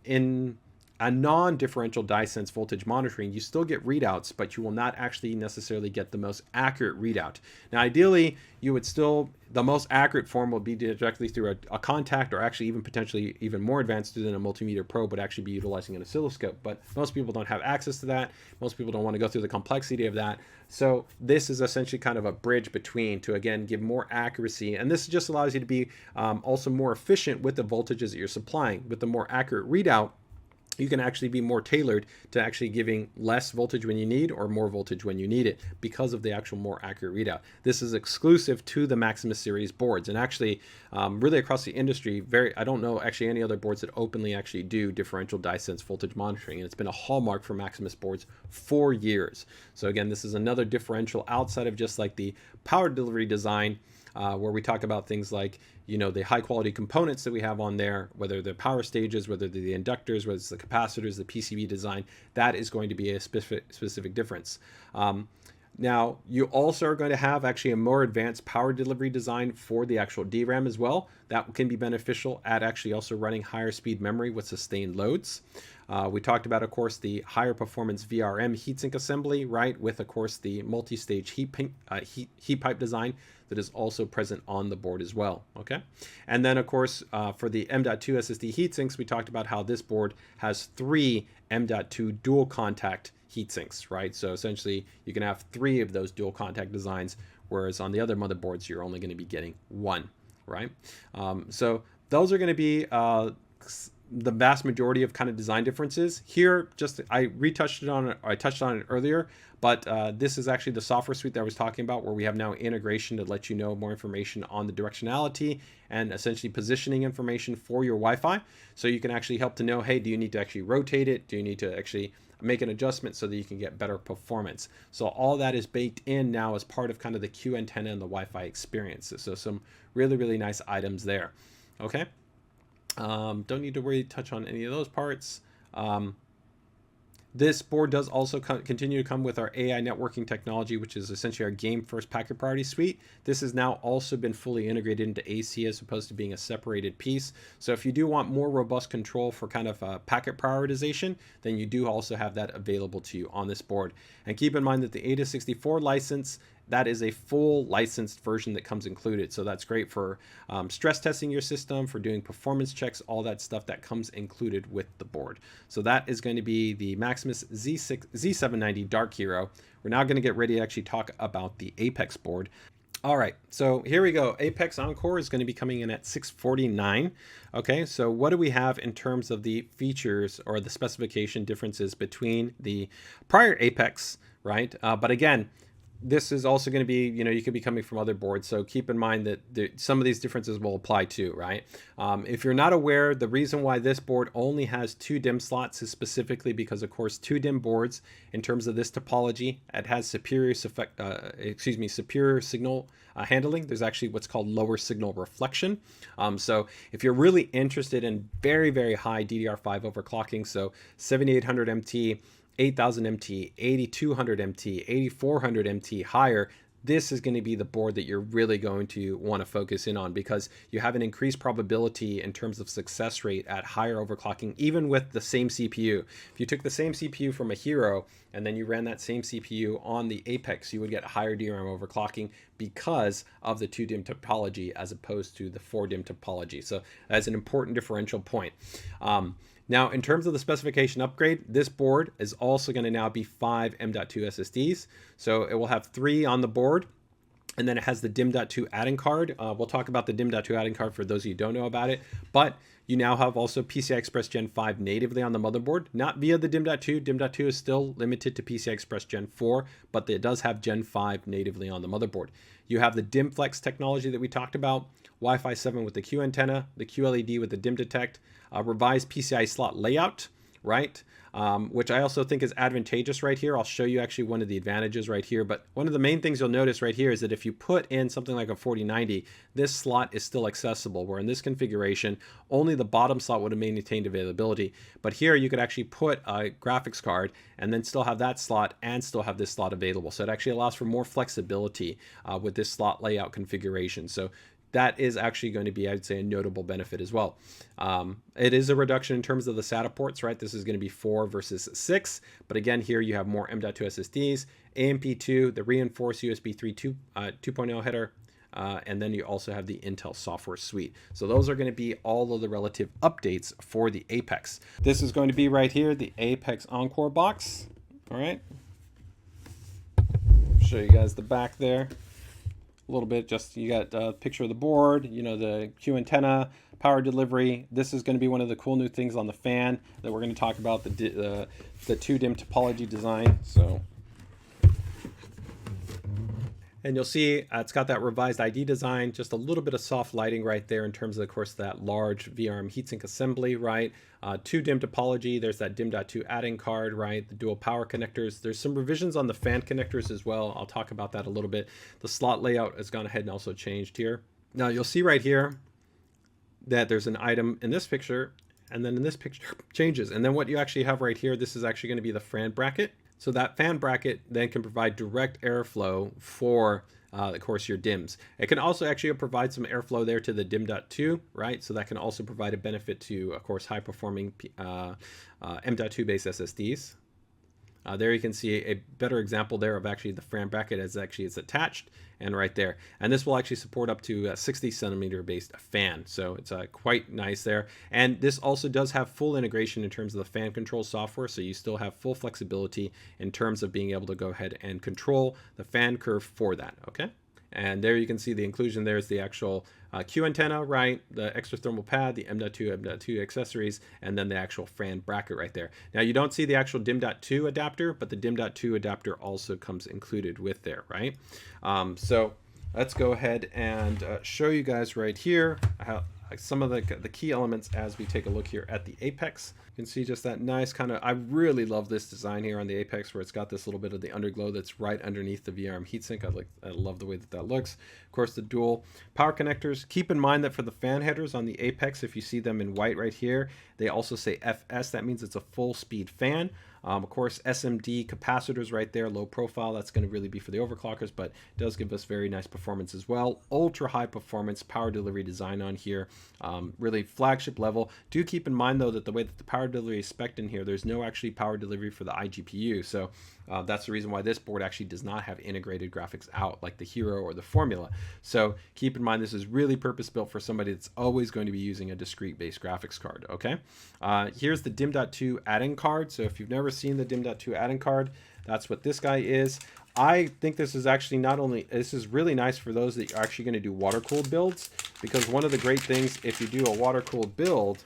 In a non-differential dye-sense voltage monitoring, you still get readouts, but you will not actually necessarily get the most accurate readout. Now, ideally, you would still, the most accurate form will be directly through a contact, or actually even potentially even more advanced than a multimeter probe would actually be utilizing an oscilloscope. But most people don't have access to that. Most people don't want to go through the complexity of that. So this is essentially kind of a bridge between to, again, give more accuracy. And this just allows you to be also more efficient with the voltages that you're supplying. With the more accurate readout, you can actually be more tailored to actually giving less voltage when you need or more voltage when you need it because of the actual more accurate readout. This is exclusive to the Maximus series boards, and actually really across the industry, I don't know actually any other boards that openly actually do differential dye sense voltage monitoring, and it's been a hallmark for Maximus boards for years. So again, this is another differential outside of just like the power delivery design, where we talk about things like, you know, the high quality components that we have on there, whether they're power stages, whether they're the inductors, whether it's the capacitors, the PCB design, that is going to be a specific difference. Now, you also are going to have actually a more advanced power delivery design for the actual DRAM as well. That can be beneficial at actually also running higher speed memory with sustained loads. We talked about, of course, the higher performance VRM heatsink assembly, right, with, of course, the multi-stage heat pipe design that is also present on the board as well, okay? And then, of course, for the M.2 SSD heatsinks, we talked about how this board has 3 M.2 dual contact heatsinks, right? So essentially, you can have 3 of those dual contact designs, whereas on the other motherboards, you're only going to be getting 1, right? So those are going to be the vast majority of kind of design differences. Here, just I touched on it earlier, but this is actually the software suite that I was talking about, where we have now integration to let you know more information on the directionality and essentially positioning information for your Wi-Fi. So you can actually help to know, hey, do you need to actually rotate it? Do you need to actually make an adjustment so that you can get better performance? So all that is baked in now as part of kind of the Q antenna and the Wi-Fi experience. So some really, really nice items there. Okay. Don't need to really touch on any of those parts. This board does also continue to come with our AI networking technology, which is essentially our game first packet priority suite. This has now also been fully integrated into AC as opposed to being a separated piece. So if you do want more robust control for kind of packet prioritization, then you do also have that available to you on this board. And keep in mind that the AIDA64 license, that is a full licensed version that comes included. So that's great for stress testing your system, for doing performance checks, all that stuff that comes included with the board. So that is going to be the Maximus Z790 Dark Hero. We're now going to get ready to actually talk about the Apex board. All right, so here we go. Apex Encore is going to be coming in at $649. Okay, so what do we have in terms of the features or the specification differences between the prior Apex, right? But again, this is also going to be, you know, you could be coming from other boards. So keep in mind that some of these differences will apply too, right? If you're not aware, the reason why this board only has 2 DIMM slots is specifically because, of course, 2 DIMM boards, in terms of this topology, it has superior signal handling. There's actually what's called lower signal reflection. So if you're really interested in very, very high DDR5 overclocking, so 7800 MT, 8000 MT, 8200 MT, 8400 MT higher, this is going to be the board that you're really going to want to focus in on, because you have an increased probability in terms of success rate at higher overclocking, even with the same CPU. If you took the same CPU from a Hero and then you ran that same CPU on the Apex, you would get higher DRAM overclocking because of the 2 DIMM topology as opposed to the 4 DIMM topology. So that's an important differential point. Now, in terms of the specification upgrade, this board is also going to now be 5 M.2 SSDs. So it will have 3 on the board, and then it has the DIMM.2 add-in card. We'll talk about the DIMM.2 add-in card for those of you who don't know about it. But you now have also PCI Express Gen 5 natively on the motherboard, not via the DIMM.2. DIMM.2 is still limited to PCI Express Gen 4, but it does have Gen 5 natively on the motherboard. You have the DIMM Flex technology that we talked about, Wi-Fi 7 with the Q antenna, the QLED with the DIMM Detect, revised PCI slot layout, right? Which I also think is advantageous right here. I'll show you actually one of the advantages right here. But one of the main things you'll notice right here is that if you put in something like a 4090, this slot is still accessible, where in this configuration, only the bottom slot would have maintained availability. But here you could actually put a graphics card and then still have that slot and still have this slot available. So it actually allows for more flexibility with this slot layout configuration. So that is actually going to be, I'd say, a notable benefit as well. It is a reduction in terms of the SATA ports, right? This is going to be 4 versus 6. But again, here you have more M.2 SSDs, AEMP II, the reinforced USB 3 2.0 header, and then you also have the Intel software suite. So those are going to be all of the relative updates for the Apex. This is going to be right here, the Apex Encore box. All right. Show you guys the back there. a little bit. Just you got a picture of the board, you know, the Q antenna, power delivery. This is going to be one of the cool new things on the fan that we're going to talk about, the 2-DIMM topology design. So, and you'll see it's got that revised ID design, just a little bit of soft lighting right there in terms of course, that large VRM heatsink assembly, right? 2-DIMM topology, there's that DIMM.2 add-in card, right? The dual power connectors. There's some revisions on the fan connectors as well. I'll talk about that a little bit. The slot layout has gone ahead and also changed here. Now you'll see right here that there's an item in this picture, and then in this picture changes. And then what you actually have right here, this is actually going to be the fan bracket. So that fan bracket then can provide direct airflow for, of course, your DIMMs. It can also actually provide some airflow there to the DIMM.2, right? So that can also provide a benefit to, of course, high-performing M.2 based SSDs. There you can see a better example there of actually the fan bracket as actually it's attached, and right there. And this will actually support up to a 60 centimeter based fan. So it's quite nice there. And this also does have full integration in terms of the fan control software. So you still have full flexibility in terms of being able to go ahead and control the fan curve for that, okay? And there you can see the inclusion. There's the actual Q antenna, right? The extra thermal pad, the M.2 accessories, and then the actual fan bracket right there. Now you don't see the actual DIMM.2 adapter, but the DIMM.2 adapter also comes included with there, right? So let's go ahead and show you guys right here how some of the key elements as we take a look here at the apex. You can see just that nice kind of, I really love this design here on the apex where it's got this little bit of the underglow that's right underneath the VRM heatsink. I love the way that looks. Of course, the dual power connectors. Keep in mind that for the fan headers on the apex, if you see them in white right here, they also say FS. That means it's a full speed fan. Of course, SMD capacitors right there, low profile. That's going to really be for the overclockers, but it does give us very nice performance as well. Ultra high performance power delivery design on here, really flagship level. Do keep in mind though that the way that the power delivery is spec'd in here, there's no actually power delivery for the iGPU. So that's the reason why this board actually does not have integrated graphics out like the Hero or the Formula. So keep in mind this is really purpose built for somebody that's always going to be using a discrete based graphics card. Okay, here's the DIMM.2 add-in card. So if you've never seen the DIMM.2 add-in card, that's what this guy is. I think this is actually this is really nice for those that are actually going to do water-cooled builds, because one of the great things if you do a water-cooled build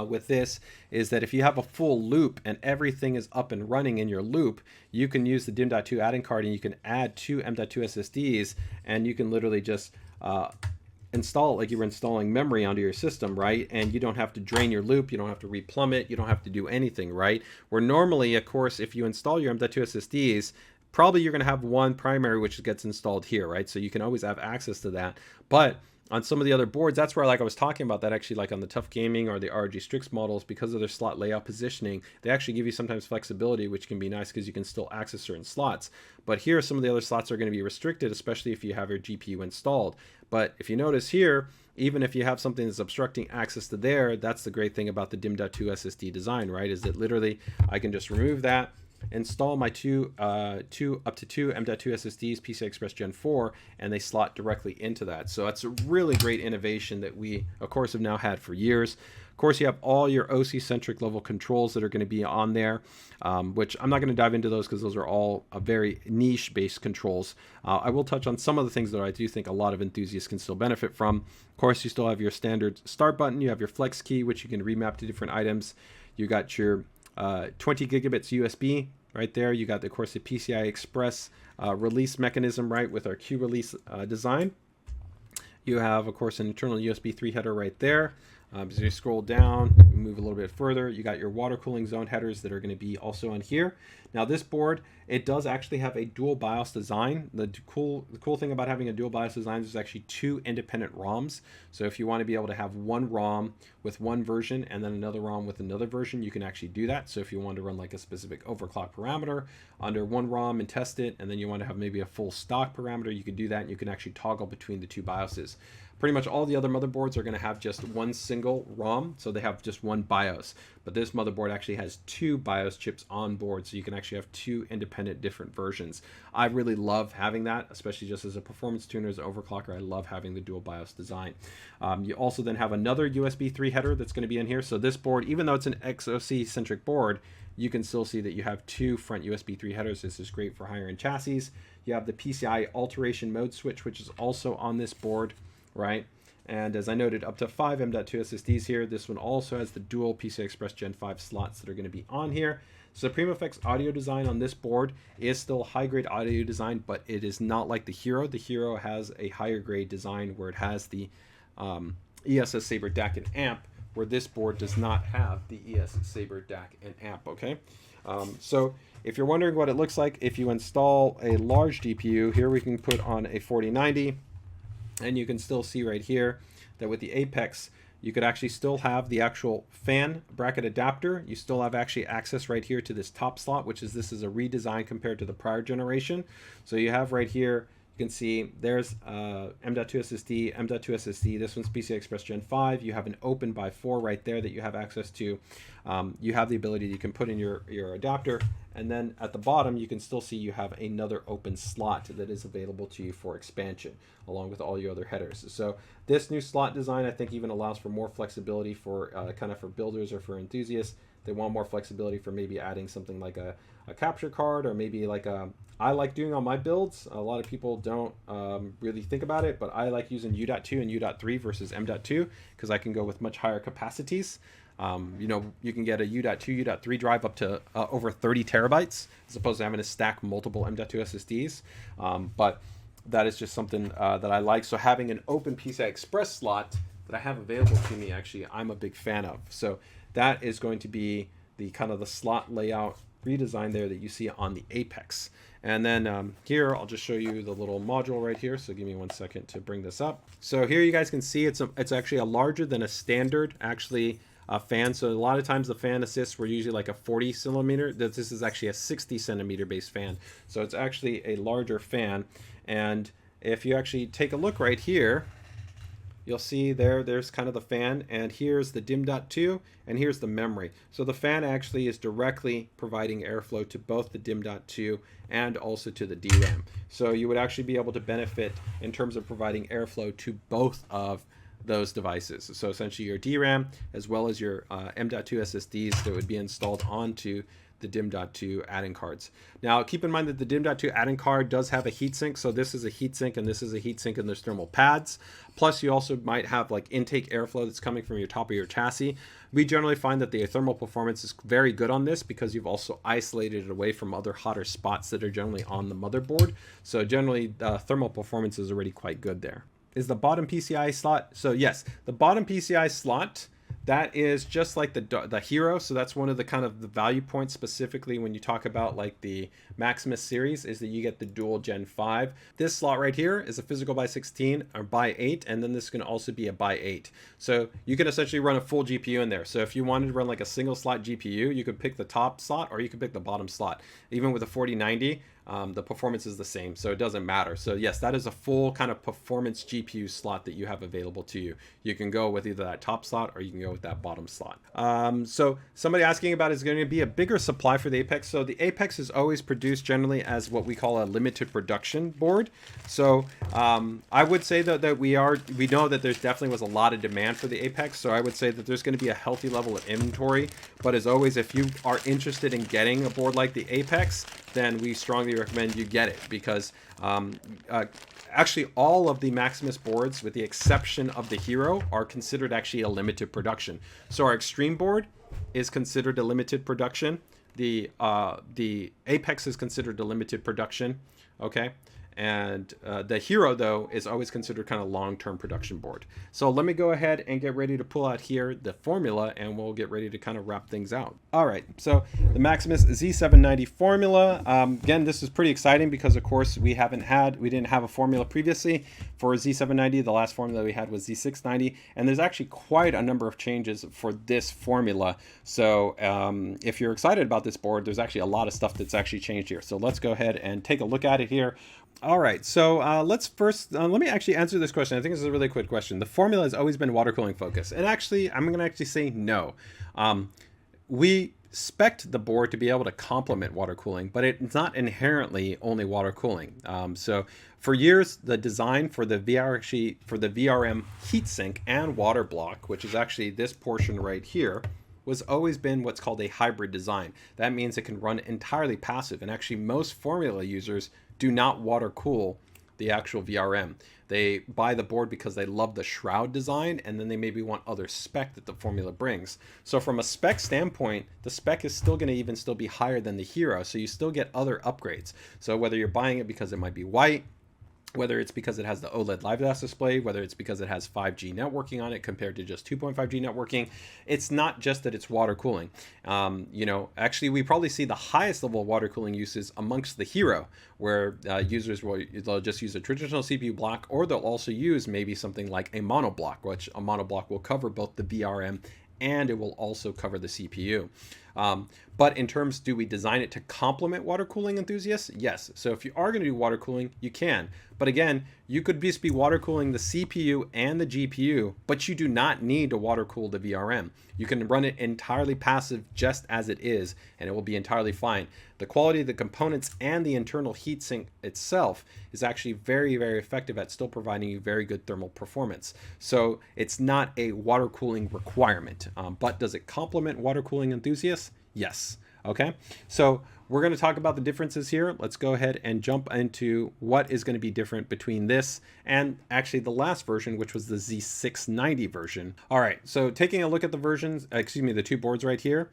with this is that if you have a full loop and everything is up and running in your loop, you can use the DIMM.2 add-in card and you can add 2 M.2 SSDs, and you can literally just install it like you were installing memory onto your system, right? And you don't have to drain your loop, you don't have to replumb it, you don't have to do anything, right? Where normally, of course, if you install your M.2 SSDs, probably you're going to have one primary which gets installed here, right? So you can always have access to that. But on some of the other boards, that's where, like I was talking about, that actually like on the TUF Gaming or the ROG STRIX models, because of their slot layout positioning, they actually give you sometimes flexibility, which can be nice because you can still access certain slots. But here, some of the other slots are going to be restricted, especially if you have your GPU installed. But if you notice here, even if you have something that's obstructing access to there, that's the great thing about the DIMM.2 SSD design, right? Is that literally I can just remove that, install my up to two M.2 SSDs, PCI Express Gen 4, and they slot directly into that. So that's a really great innovation that we, of course, have now had for years. Of course, you have all your OC-centric level controls that are going to be on there, which I'm not going to dive into those because those are all very niche-based controls. I will touch on some of the things that I do think a lot of enthusiasts can still benefit from. Of course, you still have your standard start button. You have your flex key, which you can remap to different items. You got your 20 gigabits USB right there. You got, of course, the PCI Express release mechanism, right, with our Q release design. You have, of course, an internal USB 3 header right there. As you scroll down, move a little bit further, you got your water cooling zone headers that are going to be also on here. Now this board, it does actually have a dual BIOS design. The cool thing about having a dual BIOS design is there's actually 2 independent ROMs. So if you want to be able to have one ROM with one version and then another ROM with another version, you can actually do that. So if you want to run like a specific overclock parameter under one ROM and test it, and then you want to have maybe a full stock parameter, you can do that, and you can actually toggle between the 2 BIOSes. Pretty much all the other motherboards are going to have just one single ROM, so they have just one BIOS. But this motherboard actually has two BIOS chips on board, so you can actually have two independent different versions. I really love having that, especially just as a performance tuner, as an overclocker. I love having the dual BIOS design. You also then have another USB 3 header that's going to be in here. So this board, even though it's an XOC-centric board, you can still see that you have two front USB 3 headers. This is great for higher end chassis. You have the PCIe alteration mode switch, which is also on this board, right? And as I noted, up to 5 M.2 SSDs here. This one also has the dual PCI Express Gen 5 slots that are going to be on here. Supreme Effects audio design on this board is still high-grade audio design, but it is not like the Hero. The Hero has a higher grade design where it has the ESS Saber DAC and AMP, where this board does not have the ESS Saber DAC and AMP, okay? So if you're wondering what it looks like if you install a large GPU, here we can put on a 4090, and you can still see right here that with the Apex, you could actually still have the actual fan bracket adapter. You still have actually access right here to this top slot, which is, this is a redesign compared to the prior generation. So you have right here, you can see there's M.2 SSD, M.2 SSD. This one's PCI Express Gen 5. You have an open by 4 right there that you have access to. You have the ability, you can put in your adapter, and then at the bottom you can still see you have another open slot that is available to you for expansion, along with all your other headers. So this new slot design, I think, even allows for more flexibility for kind of for builders or for enthusiasts. They want more flexibility for maybe adding something like a capture card, or maybe like I like doing on my builds. A lot of people don't really think about it, but I like using U.2 and U.3 versus M.2 because I can go with much higher capacities. You know, you can get a U.2, U.3 drive up to over 30 terabytes as opposed to having to stack multiple M.2 SSDs. But that is just something that I like. So having an open PCI Express slot that I have available to me, actually, I'm a big fan of. So that is going to be the kind of the slot layout redesign there that you see on the Apex. And then here, I'll just show you the little module right here. So give me 1 second to bring this up. So here you guys can see it's actually a larger than a standard fan. So a lot of times the fan assists were usually like a 40 centimeter. This is actually a 60 centimeter base fan. So it's actually a larger fan. And if you actually take a look right here, you'll see there's kind of the fan, and here's the DIMM.2, and here's the memory. So the fan actually is directly providing airflow to both the DIMM.2 and also to the DRAM. So you would actually be able to benefit in terms of providing airflow to both of those devices. So essentially your DRAM as well as your M.2 SSDs that would be installed onto the DIMM.2 add-in cards. Now keep in mind that the DIMM.2 add-in card does have a heatsink, so this is a heatsink and this is a heatsink, and there's thermal pads. Plus you also might have like intake airflow that's coming from your top of your chassis. We generally find that the thermal performance is very good on this because you've also isolated it away from other hotter spots that are generally on the motherboard. So generally thermal performance is already quite good there. Is the bottom PCI slot? So yes, the bottom PCI slot, that is just like the Hero. So that's one of the kind of the value points specifically when you talk about like the Maximus series, is that you get the dual Gen 5. This slot right here is a physical by 16 or by 8, and then this can also be a by 8. So you can essentially run a full GPU in there. So if you wanted to run like a single slot GPU, you could pick the top slot or you could pick the bottom slot. Even with a 4090, the performance is the same, so it doesn't matter. So yes, that is a full kind of performance GPU slot that you have available to you. You can go with either that top slot or you can go with that bottom slot. So somebody asking about, is going to be a bigger supply for the Apex. So the Apex is always produced generally as what we call a limited production board. So I would say that we know that there's definitely was a lot of demand for the Apex. So I would say that there's going to be a healthy level of inventory. But as always, if you are interested in getting a board like the Apex, then we strongly recommend you get it, because actually all of the Maximus boards, with the exception of the Hero, are considered actually a limited production. So our Extreme board is considered a limited production. The Apex is considered a limited production, okay? And the Hero, though, is always considered kind of long-term production board. So let me go ahead and get ready to pull out here the formula, and we'll get ready to kind of wrap things out. All right, so the Maximus Z790 formula. Again, this is pretty exciting because, of course, we didn't have a formula previously for Z790. The last formula we had was Z690, and there's actually quite a number of changes for this formula. So if you're excited about this board, there's actually a lot of stuff that's actually changed here. So let's go ahead and take a look at it here. All right, so let's first, let me actually answer this question. I think this is a really quick question. The formula has always been water cooling focused. And actually, I'm going to actually say no. We spec'd the board to be able to complement water cooling, but it's not inherently only water cooling. So for years, the design for the VRM heatsink and water block, which is actually this portion right here, was always been what's called a hybrid design. That means it can run entirely passive, and actually most formula users do not water cool the actual VRM. They buy the board because they love the shroud design, and then they maybe want other spec that the formula brings. So from a spec standpoint, the spec is still going to even still be higher than the Hero, so you still get other upgrades. So whether you're buying it because it might be white, whether it's because it has the OLED live dash display, whether it's because it has 5G networking on it compared to just 2.5G networking, it's not just that it's water cooling. Actually, we probably see the highest level of water cooling uses amongst the Hero, where users they'll just use a traditional CPU block, or they'll also use maybe something like a monoblock, which a monoblock will cover both the VRM and it will also cover the CPU. But in terms, do we design it to complement water cooling enthusiasts? Yes. So if you are going to do water cooling, you can. But again, you could just be water cooling the CPU and the GPU, but you do not need to water cool the VRM. You can run it entirely passive just as it is, and it will be entirely fine. The quality of the components and the internal heatsink itself is actually very, very effective at still providing you very good thermal performance. So it's not a water cooling requirement, but does it complement water cooling enthusiasts? Yes. Okay, so we're going to talk about the differences here. Let's go ahead and jump into what is going to be different between this and actually the last version, which was the Z690 version. All right, so taking a look at the versions, the two boards right here,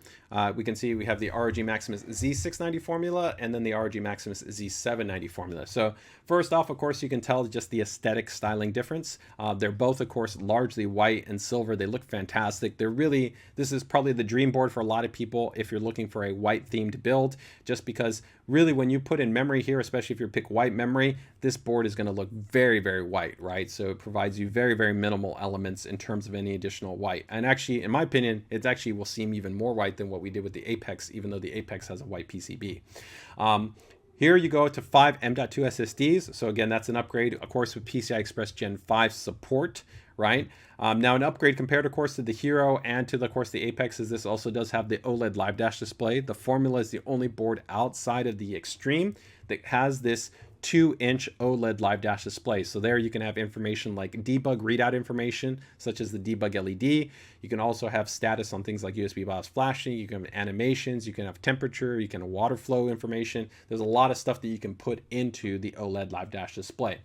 we can see we have the ROG MAXIMUS Z690 formula and then the ROG MAXIMUS Z790 formula. So first off, of course, you can tell just the aesthetic styling difference. They're both, of course, largely white and silver. They look fantastic. This is probably the dream board for a lot of people if you're looking for a white themed build, just because really when you put in memory here, especially if you pick white memory, this board is going to look very, very white, right? So it provides you very, very minimal elements in terms of any additional white. And actually, in my opinion, it actually will seem even more white than what we did with the Apex, even though the Apex has a white PCB. Here you go to 5 M.2 SSDs. So again, that's an upgrade, of course, with PCI Express Gen 5 support, right? Now an upgrade compared, of course, to the Hero and to, of course, the Apex is this also does have the OLED live dash display. The formula is the only board outside of the Extreme that has this 2-inch OLED live dash display. So there you can have information like debug readout information, such as the debug LED. You can also have status on things like USB BIOS flashing. You can have animations. You can have temperature. You can have water flow information. There's a lot of stuff that you can put into the OLED live dash display.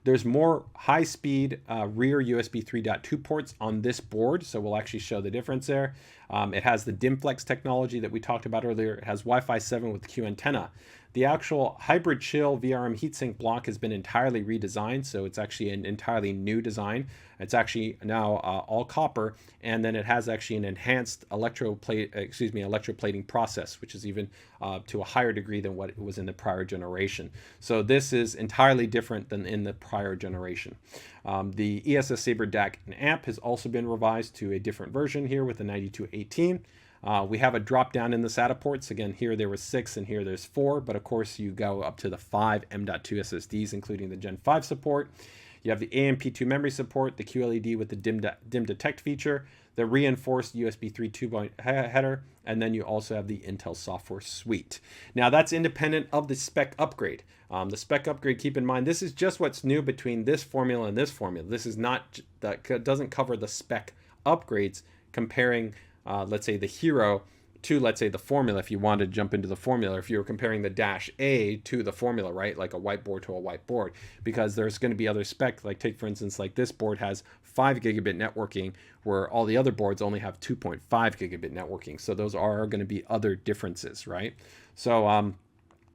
There's more high-speed rear USB 3.2 ports on this board, so we'll actually show the difference there. It has the DIMM Flex technology that we talked about earlier. It has Wi-Fi 7 with Q antenna. The actual hybrid chill VRM heatsink block has been entirely redesigned, so it's actually an entirely new design. It's actually now all copper, and then it has actually an enhanced electroplating process, which is even to a higher degree than what it was in the prior generation. So this is entirely different than in the prior generation. The ESS Saber DAC and AMP has also been revised to a different version here with the 9218. We have a drop down in the SATA ports. Again, here there was 6 and here there's 4, but of course you go up to the 5 M.2 SSDs, including the Gen 5 support. You have the AEMP II memory support, the QLED with the DIMM DETECT feature, the reinforced USB 3.2 header, and then you also have the Intel software suite. Now that's independent of the spec upgrade. The spec upgrade, keep in mind, this is just what's new between this formula and this formula. This is not, that doesn't cover the spec upgrades comparing let's say the Hero to, let's say, the formula. If you wanted to jump into the formula, if you were comparing the Dash A to the formula, right, like a whiteboard to a whiteboard, because there's going to be other spec, like take for instance, like this board has 5 gigabit networking where all the other boards only have 2.5 gigabit networking. So those are going to be other differences, right? So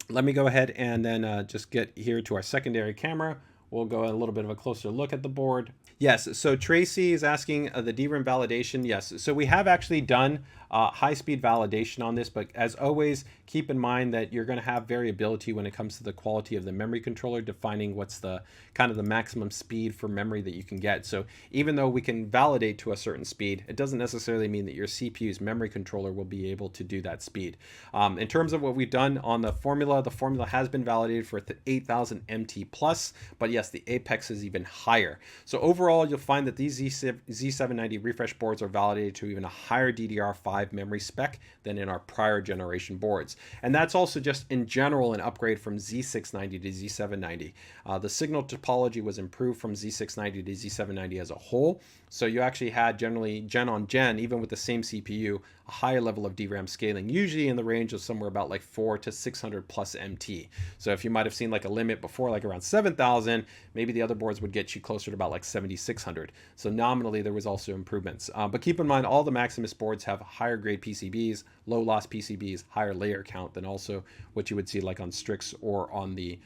let me go ahead and then just get here to our secondary camera. We'll go a little bit of a closer look at the board. Yes, so Tracy is asking the DRAM validation. Yes, so we have actually done high-speed validation on this, but as always, keep in mind that you're going to have variability when it comes to the quality of the memory controller, defining what's the kind of the maximum speed for memory that you can get. So even though we can validate to a certain speed, it doesn't necessarily mean that your CPU's memory controller will be able to do that speed. In terms of what we've done on the formula has been validated for 8000 MT plus, but yes, the apex is even higher. So overall, you'll find that these Z790 refresh boards are validated to even a higher DDR5 memory spec than in our prior generation boards. And that's also just in general an upgrade from Z690 to Z790. The signal topology was improved from Z690 to Z790 as a whole. So you actually had generally gen on gen, even with the same CPU, a higher level of DRAM scaling, usually in the range of somewhere about like 400 to 600 plus MT. So if you might have seen like a limit before, like around 7,000, maybe the other boards would get you closer to about like 7,600. So nominally there was also improvements. But keep in mind, all the Maximus boards have higher grade PCBs, low loss PCBs, higher layer count than also what you would see like on Strix or on the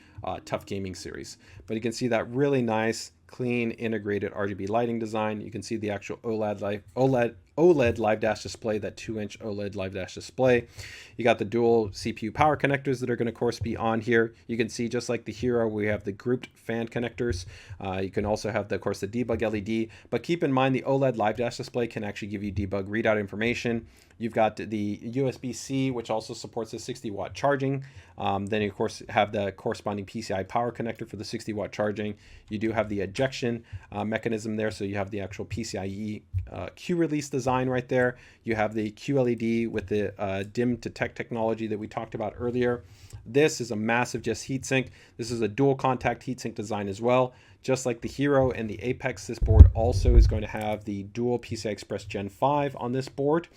TUF Gaming series. But you can see that really nice, clean, integrated RGB lighting design. You can see the actual OLED live dash display, that 2-inch OLED live dash display. You got the dual CPU power connectors that are going to, of course, be on here. You can see, just like the Hero, we have the grouped fan connectors. You can also have, of course, the debug LED. But keep in mind, the OLED live dash display can actually give you debug readout information. You've got the USB-C, which also supports the 60-watt charging. Then you, of course, have the corresponding PCI power connector for the 60-watt charging. You do have the ejection mechanism there, so you have the actual PCIe Q-release design right there. You have the QLED with the DIMM DETECT technology that we talked about earlier. This is a massive just heatsink. This is a dual contact heatsink design as well. Just like the Hero and the Apex, this board also is going to have the dual PCI Express Gen 5 on this board.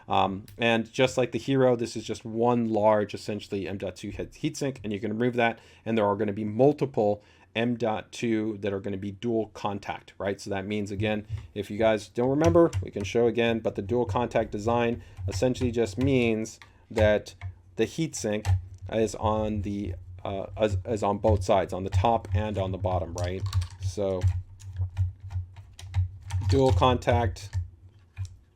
And just like the Hero, this is just one large, essentially M.2 heatsink, and you can remove that. And there are going to be multiple M.2 that are going to be dual contact, right? So that means, again, if you guys don't remember, we can show again, but the dual contact design essentially just means that the heatsink is on the is on both sides, on the top and on the bottom, right? So dual contact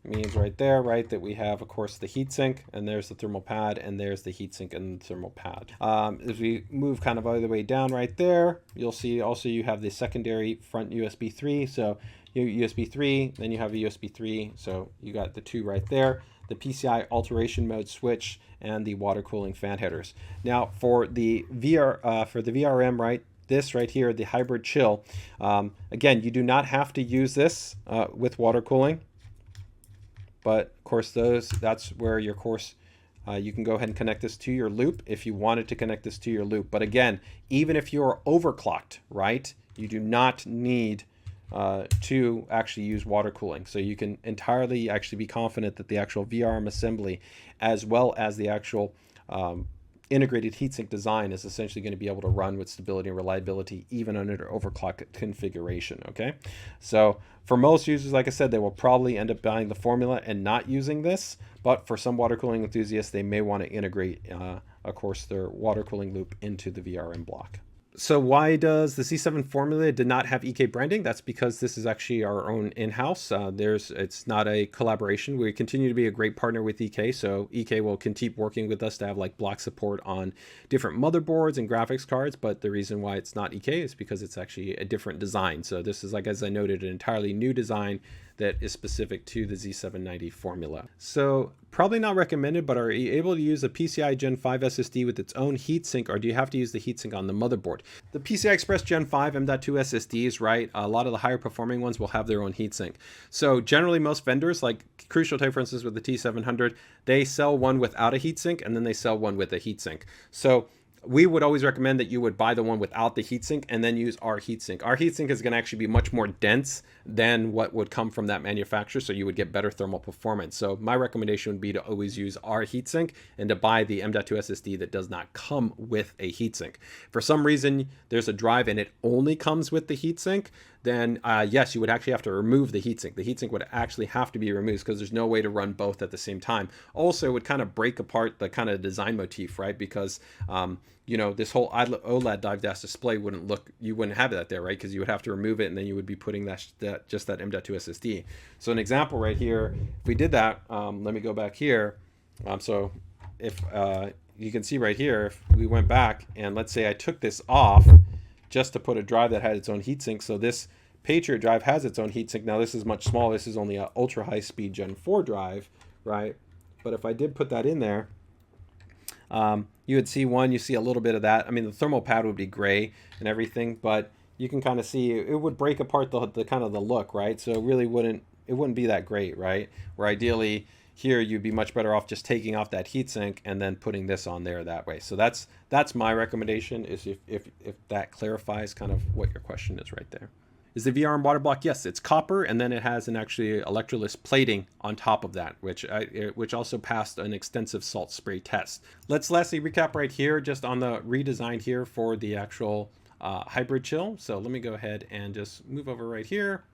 means right there, right, that we have, of course, the heatsink, and there's the thermal pad, and there's the heatsink and the thermal pad. As we move kind of all the way down right there, you'll see also you have the secondary front USB 3. So USB 3, then you have a USB 3. So you got the two right there, the PCI alteration mode switch, and the water cooling fan headers. Now for the VRM, right, this right here, the hybrid chill, again, you do not have to use this with water cooling. But of course, that's where your course, you can go ahead and connect this to your loop if you wanted to connect this to your loop. But again, even if you're overclocked, right, you do not need to actually use water cooling. So you can entirely actually be confident that the actual VRM assembly, as well as the actual integrated heatsink design, is essentially going to be able to run with stability and reliability even under overclock configuration. Okay, so for most users, like I said, they will probably end up buying the formula and not using this, but for some water cooling enthusiasts, they may want to integrate of course their water cooling loop into the VRM block. So why does the Z7 formula did not have EK branding? That's because this is actually our own in-house. It's not a collaboration. We continue to be a great partner with EK, so EK will keep working with us to have like block support on different motherboards and graphics cards, but the reason why it's not EK is because it's actually a different design. So this is, like as I noted, an entirely new design that is specific to the Z790 formula. So probably not recommended, but are you able to use a PCIe Gen 5 SSD with its own heatsink, or do you have to use the heatsink on the motherboard? The PCI Express Gen 5 M.2 SSDs, right, a lot of the higher performing ones will have their own heatsink. So generally most vendors, like Crucial Tape, for instance, with the T700, they sell one without a heatsink, and then they sell one with a heatsink. So we would always recommend that you would buy the one without the heatsink and then use our heatsink. Our heatsink is going to actually be much more dense than what would come from that manufacturer, so you would get better thermal performance. So my recommendation would be to always use our heatsink and to buy the M.2 SSD that does not come with a heatsink. For some reason, there's a drive and it only comes with the heatsink, then yes, you would actually have to remove the heatsink. The heatsink would actually have to be removed because there's no way to run both at the same time. Also, it would kind of break apart the kind of design motif, right? Because you know, this whole OLED dive dash display wouldn't look, you wouldn't have that there, right? Because you would have to remove it, and then you would be putting just that M.2 SSD. So an example right here, if we did that, let me go back here. So if you can see right here, if we went back and let's say I took this off just to put a drive that had its own heatsink. So this Patriot drive has its own heatsink. Now this is much smaller. This is only an ultra high speed Gen 4 drive, right? But if I did put that in there, you would see you see a little bit of that. I mean, the thermal pad would be gray and everything, but you can kind of see it would break apart the kind of the look, right? So it really wouldn't be that great, right? Where ideally here you'd be much better off just taking off that heatsink and then putting this on there that way. So that's my recommendation, is if that clarifies kind of what your question is right there. Is the VRM water block? Yes, it's copper, and then it has an actually electroless plating on top of that, which also passed an extensive salt spray test. Let's lastly recap right here just on the redesign here for the actual hybrid chill. So let me go ahead and just move over right here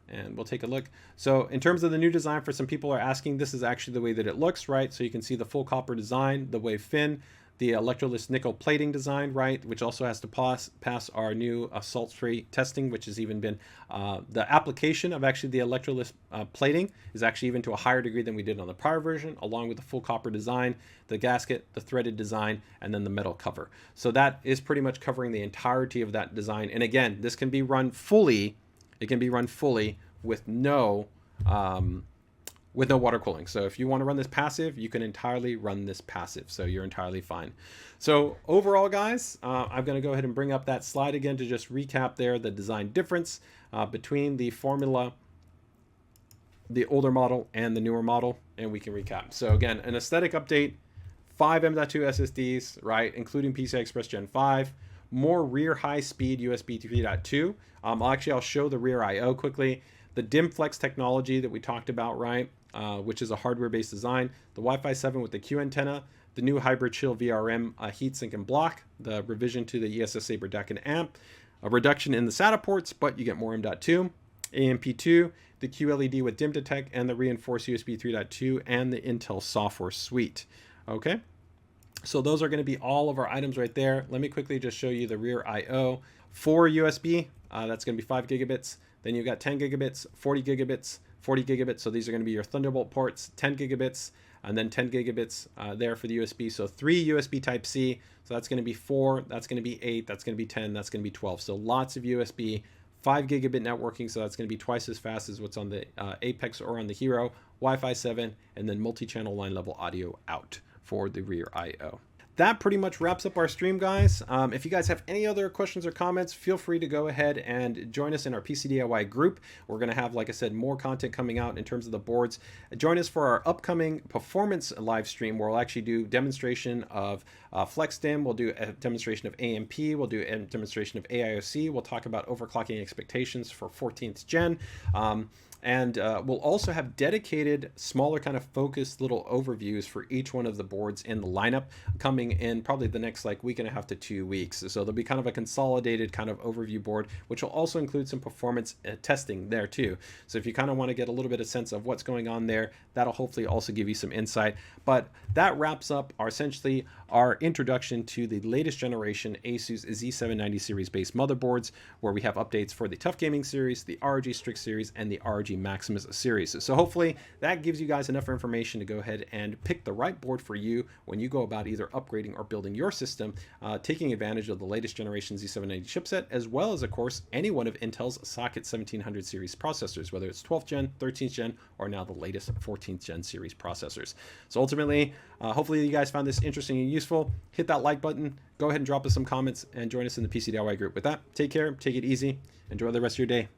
and we'll take a look. So in terms of the new design, for some people are asking, this is actually the way that it looks, right? So you can see the full copper design, the wave fin, the electroless nickel plating design, right, which also has to pass our new salt spray testing, which has even been the application of actually the electroless plating is actually even to a higher degree than we did on the prior version, along with the full copper design, the gasket, the threaded design, and then the metal cover. So that is pretty much covering the entirety of that design. And again, this can be run fully. It can be run fully with no water cooling. So if you want to run this passive, you can entirely run this passive. So you're entirely fine. So overall, guys, I'm going to go ahead and bring up that slide again to just recap there the design difference between the formula, the older model and the newer model, and we can recap. So again, an aesthetic update, 5 M.2 SSDs, right, including PCI Express Gen 5, more rear high-speed USB 3.2. I'll show the rear I/O quickly. The DIMM Flex technology that we talked about, right, which is a hardware-based design. The Wi-Fi 7 with the Q antenna. The new hybrid chill VRM heatsink and block. The revision to the ESS Saber DAC and AMP. A reduction in the SATA ports, but you get more M.2. AEMP II, the QLED with DIMM DETECT, and the reinforced USB 3.2 and the Intel software suite. Okay. So those are going to be all of our items right there. Let me quickly just show you the rear I/O. For USB, that's going to be 5 gigabits. Then you've got 10 gigabits, 40 gigabits, 40 gigabits. So these are going to be your Thunderbolt ports, 10 gigabits, and then 10 gigabits there for the USB. So 3 USB Type-C. So that's going to be 4, that's going to be 8, that's going to be 10, that's going to be 12. So lots of USB, 5 gigabit networking. So that's going to be twice as fast as what's on the Apex or on the Hero, Wi-Fi 7, and then multi-channel line level audio out for the rear I/O. That pretty much wraps up our stream, guys. If you guys have any other questions or comments, feel free to go ahead and join us in our PC DIY group. We're going to have, like I said, more content coming out in terms of the boards. Join us for our upcoming performance live stream, where we'll actually do demonstration of FlexDIMM. We'll do a demonstration of AMP. We'll do a demonstration of AiOC. We'll talk about overclocking expectations for 14th gen. And we'll also have dedicated, smaller kind of focused little overviews for each one of the boards in the lineup coming in probably the next week and a half to 2 weeks. So there'll be kind of a consolidated kind of overview board, which will also include some performance testing there too. So if you kind of want to get a little bit of sense of what's going on there, that'll hopefully also give you some insight. But that wraps up essentially our introduction to the latest generation ASUS Z790 series based motherboards, where we have updates for the TUF Gaming series, the ROG Strix series, and the ROG MAXIMUS series. So hopefully that gives you guys enough information to go ahead and pick the right board for you when you go about either upgrading or building your system, taking advantage of the latest generation Z790 chipset, as well as, of course, any one of Intel's Socket 1700 series processors, whether it's 12th gen, 13th gen, or now the latest 14th gen series processors. So ultimately, hopefully you guys found this interesting and useful. Hit that like button, go ahead and drop us some comments, and join us in the PC DIY group. With that, take care, take it easy, enjoy the rest of your day.